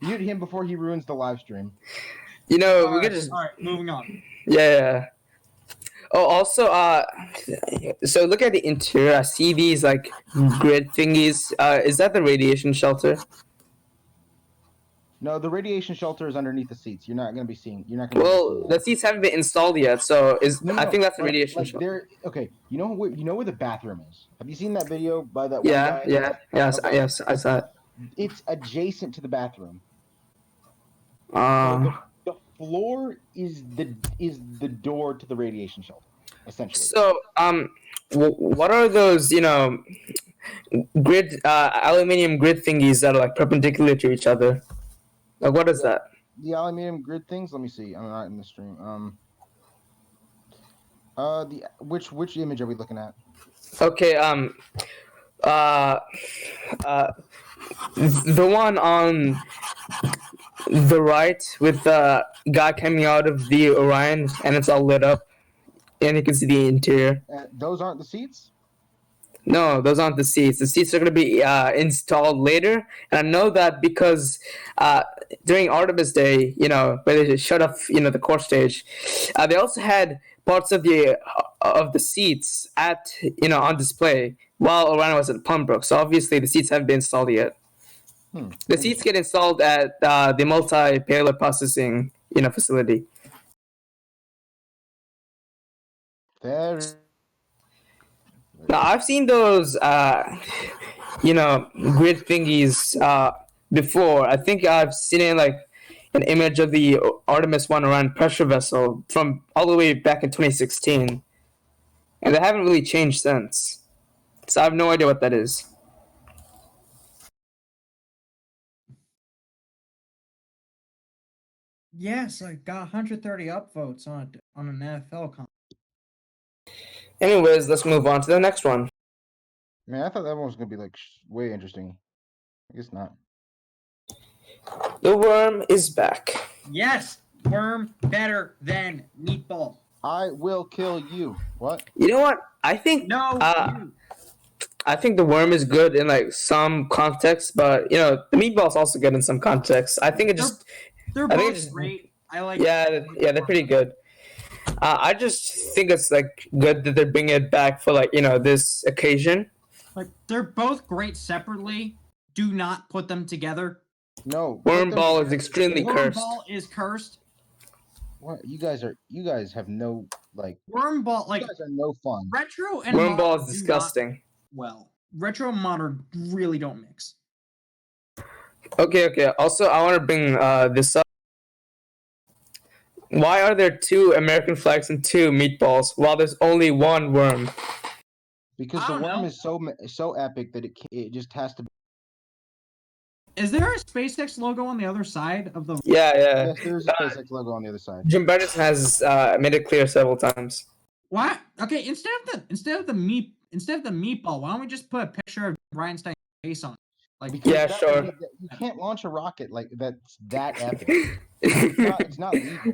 Mute him before he ruins the live stream. We All could just... Alright, moving on. Yeah. Oh, also, so look at the interior. I see these like grid thingies. Is that the radiation shelter? No, the radiation shelter is underneath the seats. You're not going to be seeing. The seats haven't been installed yet, so I think that's the radiation shelter. Okay, you know where the bathroom is. Have you seen that video by that? Yeah, one guy? yes, I saw it. It's adjacent to the bathroom. Um. The floor is the door to the radiation shelter, essentially. So, what are those? Grid, aluminium grid thingies that are like perpendicular to each other. Like, what is that? The aluminium grid things. Let me see. I'm not in the stream. Which image are we looking at? Okay. The one on the right with the guy coming out of the Orion, and it's all lit up, and you can see the interior. Those aren't the seats? No, those aren't the seats. The seats are going to be installed later, and I know that because during Artemis Day, where they shut off, the core stage, they also had parts of the seats at on display while Orion was at Pembroke. So obviously the seats haven't been installed yet. The seats get installed at the multi-payload processing facility. There. Now I've seen those grid thingies before. I think I've seen it like an image of the Artemis 1 Orion pressure vessel from all the way back in 2016, and they haven't really changed since. So I have no idea what that is. Yes, I got 130 upvotes on an NFL comment. Anyways, let's move on to the next one. Man, I thought that one was gonna be like way interesting. I guess not. The worm is back. Yes, worm better than meatball. I will kill you. What? You know what? I think No. I think the worm is good in like some context, but the meatball's also good in some context. I think it just They're I think both it just great. I like. yeah, they're pretty good. I just think it's like good that they're bringing it back for like this occasion. Like they're both great separately. Do not put them together. No, Worm ball is extremely Worm cursed. ball is cursed. What you guys have no Worm ball, you like guys are no fun. retro and Worm ball modern is do disgusting. not- well, retro and modern really don't mix. Okay. Also, I want to bring this up. Why are there 2 American flags and 2 meatballs while there's only 1 worm? Because I the don't worm know. is so epic that it just has to be. Is there a SpaceX logo on the other side of the? Yeah. Yes, there's a SpaceX logo on the other side. Jim Bennett has made it clear several times. What? Okay, instead of the meatball, why don't we just put a picture of Reinstein's face on it? Like, Because Yeah, that- sure. You can't launch a rocket like that's that epic. It's not legal.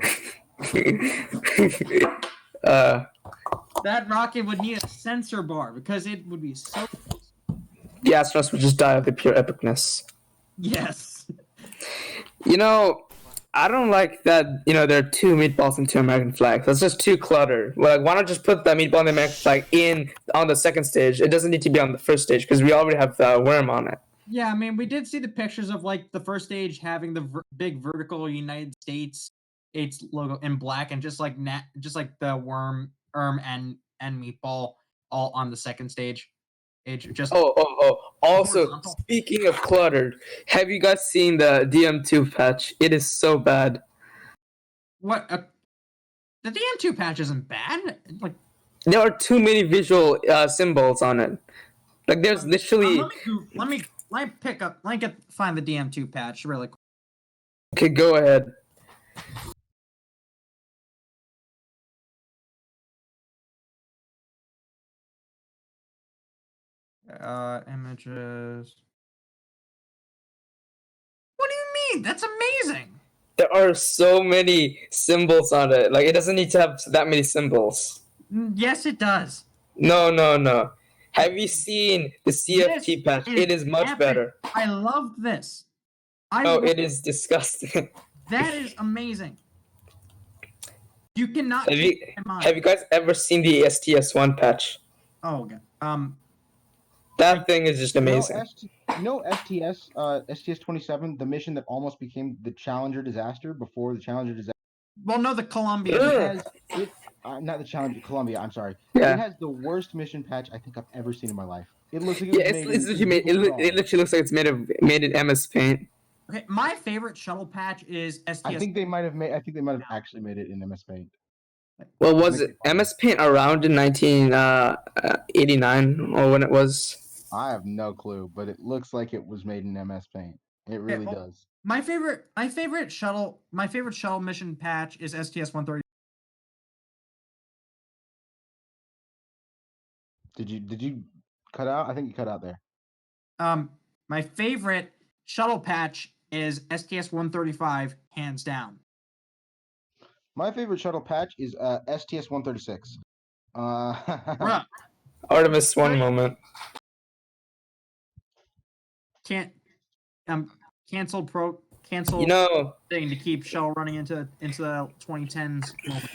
that rocket would need a sensor bar because it would be so. The astronauts would just die of the pure epicness. Yes. I don't like that. There are 2 meatballs and 2 American flags. That's just too cluttered. Like, why not just put the meatball and the American flag on the second stage? It doesn't need to be on the first stage because we already have the worm on it. Yeah, I mean, we did see the pictures of like the first stage having the big vertical United States logo in black, and just like the worm, and meatball all on the second stage. Also, Horizontal. speaking of cluttered, have you guys seen the DM2 patch? It is so bad. What? The DM2 patch isn't bad. Like, There are too many visual symbols on it. Like, there's literally. let me find the DM2 patch really quick. Okay, go ahead. Images. What do you mean? That's amazing. There are so many symbols on it. Like, it doesn't need to have that many symbols. Yes, it does. No. Have you seen the CFT patch? It is much epic. better. I love this. It is disgusting. That is amazing. You cannot Have keep you in mind. have you guys ever seen the STS1 patch? Oh, God. That thing is just amazing. STS 27, the mission that almost became the Challenger disaster before the Challenger disaster. Well, no, the Columbia. Ugh. Not the Challenger, Columbia. I'm sorry. Yeah. It has the worst mission patch I think I've ever seen in my life. It looks like It literally looks like it's made in MS Paint. Okay, my favorite shuttle patch is STS. I think they might have actually made it in MS Paint. Well, was it MS Paint around in 1989 or when it was? I have no clue, but it looks like it was made in MS Paint. It really does. My favorite shuttle mission patch is STS-130. Did you cut out? I think you cut out there. My favorite shuttle patch is STS-135, hands down. My favorite shuttle patch is STS-136. Bruh, Artemis, one moment. cancel thing to keep shuttle running into the 2010s moment.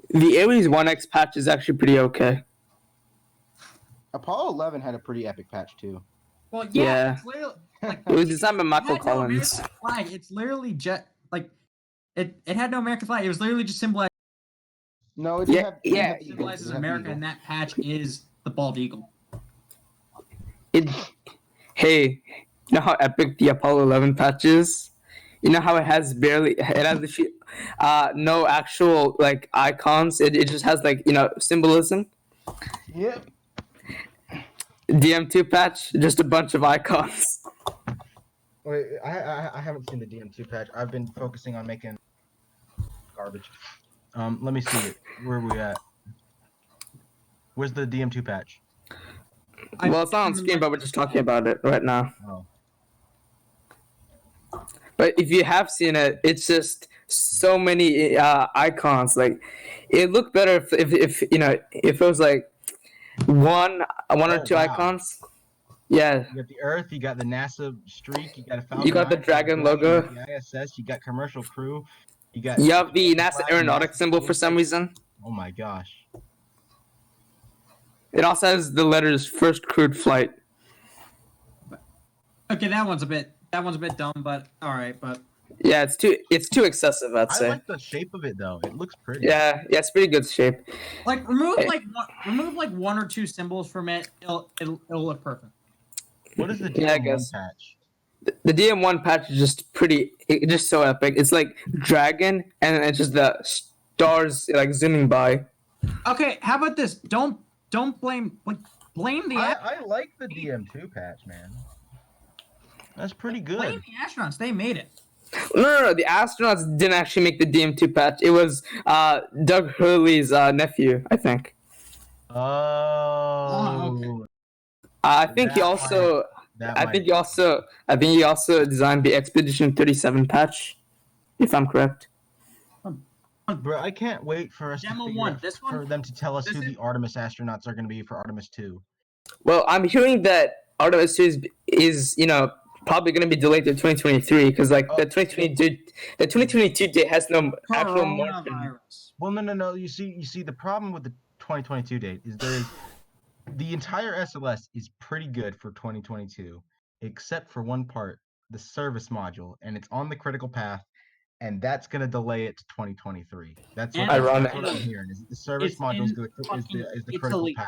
The Ares 1X patch is actually pretty okay. Apollo 11 had a pretty epic patch too. Well, Yeah. it's literally, like, It was designed by it Michael had no Collins. American flag. It's literally just like it had no American flag. It was literally just symbolized. No, it Yeah, didn't yeah. have the eagle. Symbolizes It had the America, eagle. and that patch is the bald eagle. Hey, you know how epic the Apollo 11 patch is? You know how it has literally no actual like icons. It just has like symbolism. Yep. DM2 patch, just a bunch of icons. Wait, I haven't seen the DM2 patch. I've been focusing on making garbage. Let me see it. Where are we at? Where's the DM2 patch? Well, it's not on screen, but we're just talking about it right now. Oh. But if you have seen it, it's just so many icons. Like, it looked better if it was like one or Oh, two wow. icons. Yeah, You got the Earth, you got the NASA streak, you got a Falcon. you got the 9, dragon you got logo. the ISS, you got commercial crew, you got. You have the the NASA flag, aeronautic NASA symbol for some SpaceX. reason. Oh my gosh. It also has the letters first crewed flight. Okay, that one's a bit dumb, but all right, but Yeah, it's too excessive, I'd I say. like the shape of it though. It looks pretty. Yeah, it's pretty good shape. like remove Hey. like one or two symbols from it. It'll look perfect. What is the Yeah, I DM1 guess. patch? The DM1 patch is just just so epic. It's like dragon, and it's just the stars like zooming by. Okay, how about this? Don't blame the I like the DM2 patch, man. That's pretty good. blame the astronauts. They made it. No. The astronauts didn't actually make the DM2 patch. It was Doug Hurley's nephew, I think. Oh. I think he That also. That I might- think he also designed the Expedition 37 patch, if I'm correct. Bro, I can't wait for us Demo to figure one, out- this one? for them to tell us This who is- the Artemis astronauts are going to be for Artemis 2. Well, I'm hearing that Artemis 2 is probably going to be delayed to 2023 because like the 2022 date has no actual mark. Coronavirus. Well, no. You see, the problem with the 2022 date is the entire SLS is pretty good for 2022, except for one part, the service module, and it's on the critical path, and that's gonna delay it to 2023. That's what, And that's what I'm hearing. Is the service it's module is in the fucking critical Italy. path.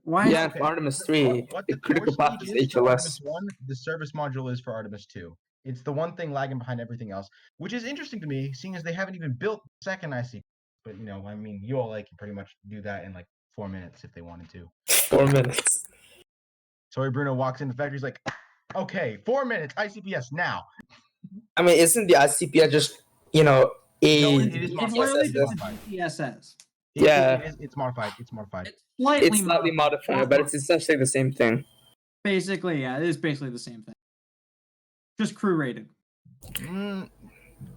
Why? Yeah, Okay. for Artemis 3, What the the critical core path is stage is for Artemis HLS. 1, the service module is for Artemis 2. It's the one thing lagging behind everything else, which is interesting to me, seeing as they haven't even built the second IC. But I mean, you all can pretty much do that in like 4 minutes if they wanted to. 4 minutes. Sorry, Bruno walks in the factory. He's like, "Okay, 4 minutes ICPS now." I mean, isn't the ICPI just a No, it is It's modified. literally It's just a modified. GTSS. Yeah. It's modified. It's modified. It's slightly it's slightly modified, but it's essentially the same thing. basically, yeah, it is basically the same thing. Just crew rated.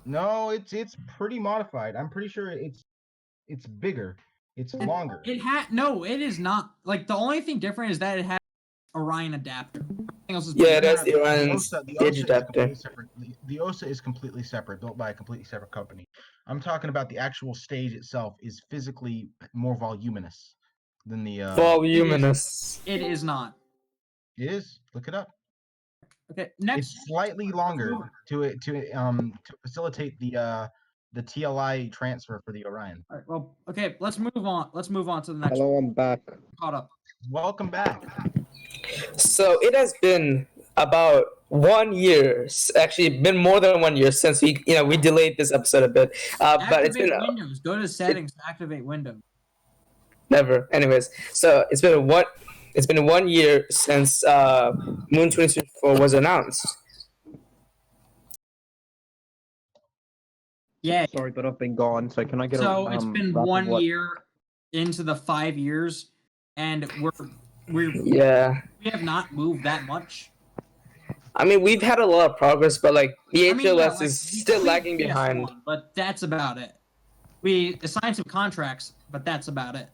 No, it's pretty modified. I'm pretty sure it's bigger. It's longer. It is not. Like the only thing different is that it has Orion adapter. Everything else is Yeah, bigger. that's the Orion's the gauge OSA is adapter. completely separate. The OSA is completely separate, built by a completely separate company. I'm talking about the actual stage itself is physically more voluminous than the. Voluminous. It is not. It is. Look it up. Okay, next. It's slightly longer to facilitate the TLI transfer for the Orion. All right, well, okay, let's move on. Let's move on to the next. Hello, I'm back. Caught up. Welcome back. So it has been about 1 year. Actually, been more than 1 year since we delayed this episode a bit. But it's Activate been Windows. Go to settings. Activate Windows. never. Anyways, so it's been 1 year since Moon 2024 was announced. Yeah. Sorry, but I've been gone. So can I get So a it's been wrap of 1 what- year into the 5 years, and we Yeah. have not moved that much. I mean, we've had a lot of progress, but like the I mean, HLS yeah, like, is we still cleared lagging behind. PS1, but that's about it. We assigned some contracts, but that's about it.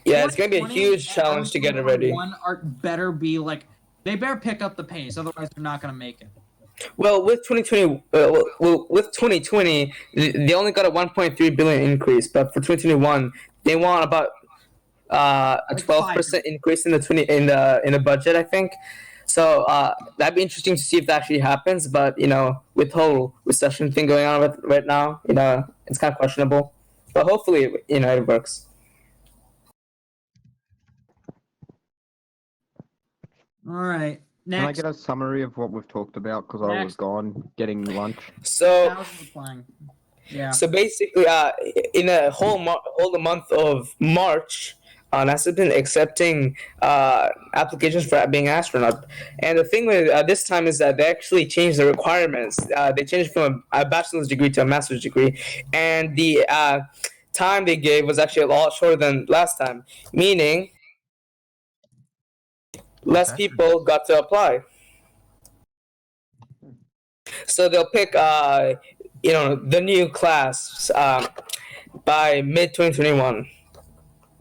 Yeah, it's gonna be a 2020 huge and challenge to get it ready. 2021 better be like they better pick up the pace, otherwise they're not gonna make it. Well, with 2020, with 2020, they only got a 1.3 billion increase, but for 2021, they want about a Like 12% increase in the budget, I think. So that'd be interesting to see if that actually happens. But with whole recession thing going on right now, it's kind of questionable. But hopefully, it works. All right, Can I next. get a summary of what we've talked about? Because I was Next. gone getting lunch. So. Thousands of playing. Yeah. So basically, in a whole the month of March, NASA has been accepting applications for being an astronaut. And the thing with this time is that they actually changed the requirements. They changed from a bachelor's degree to a master's degree, and the time they gave was actually a lot shorter than last time, meaning less people got to apply. So they'll pick the new class by mid 2021.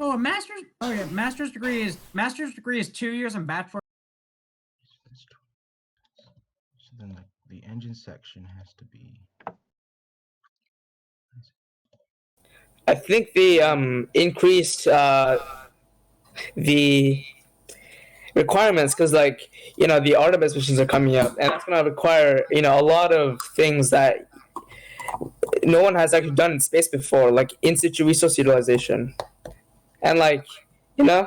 Oh, a master's. Oh yeah, master's degree is 2 years and bachelor. So then the engine section has to be. I think they increased the requirements because, like, the Artemis missions are coming up, and that's gonna require a lot of things that no one has actually done in space before, like in situ resource utilization, and like and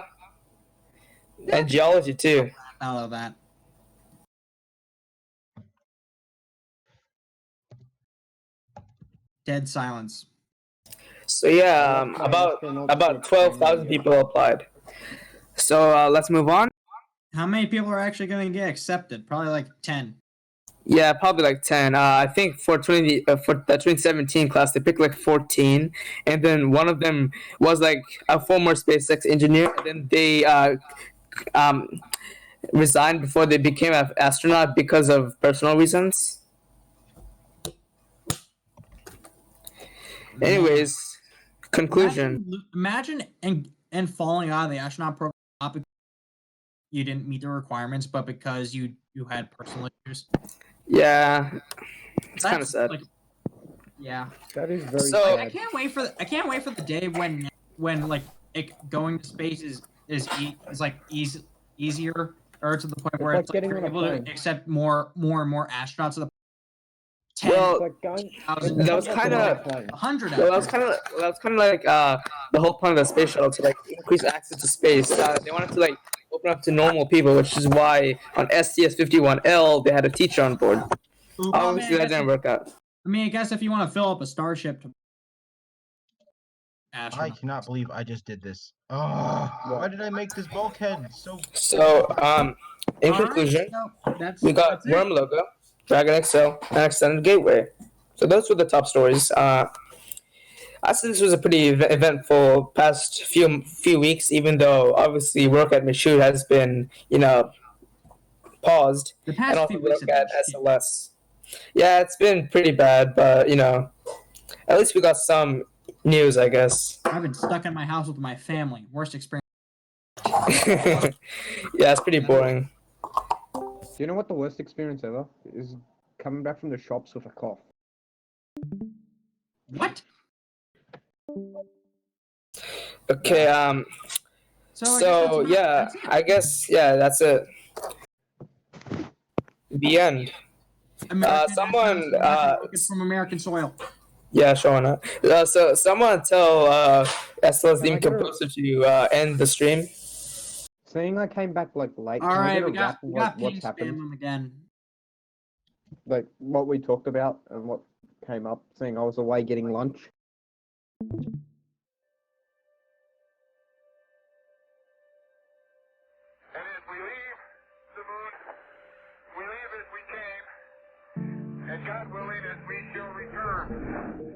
geology too. I love that. Dead silence. So yeah, about astronauts 12,000 people applied. So let's move on. How many people are actually going to get accepted? Probably like 10. Yeah, probably like 10. I think for for the 2017 class, they picked like 14, and then one of them was like a former SpaceX engineer, and then they um, resigned before they became an astronaut because of personal reasons. Anyways, conclusion. Imagine and falling out of the astronaut program not because you didn't meet the requirements, but because you had personal issues. Yeah, it's kind of sad. Like, yeah. That is very So- sad. I can't wait for the day when like going to space is like easier, or to the point where like it's getting you're on a able to plane. accept more and more astronauts to the 10, Well, It's like going. thousand, that was it's like kinda- on a plane. 100 Well, that was astronauts. kind of like the whole point of the space shuttle, to like increase access to space. They wanted to like open up to normal people, which is why on STS-51L they had a teacher on board. Obviously, that didn't work out. I guess if you want to fill up a starship to I astronaut. cannot believe I just did this. Oh, why did I make this bulkhead so? So, in All right, conclusion, so that's we got it. Worm logo, Dragon XL, and Extended Gateway. So those were the top stories. I said this was a pretty eventful past few weeks, even though obviously work at Michoud has been paused, The and past also few weeks work have at been shit. SLS. Yeah, it's been pretty bad, but at least we got some news, I guess. I've been stuck in my house with my family. Worst experience. Yeah, it's pretty boring. Do you know what the worst experience ever is? Coming back from the shops with a cough. What? Okay, so yeah, I guess that's it. The end. Someone, from American soil. Yeah, Shauna. So someone tell SLS Can I Dean get a- Composer to end the stream. Seeing I came back like late, All can I right, get a we got wrap of ping what's spam happened? them again. Like what we talked about and what came up. Saying I was away getting lunch. And as we leave the moon, we leave as we came, and God willing, as we shall return.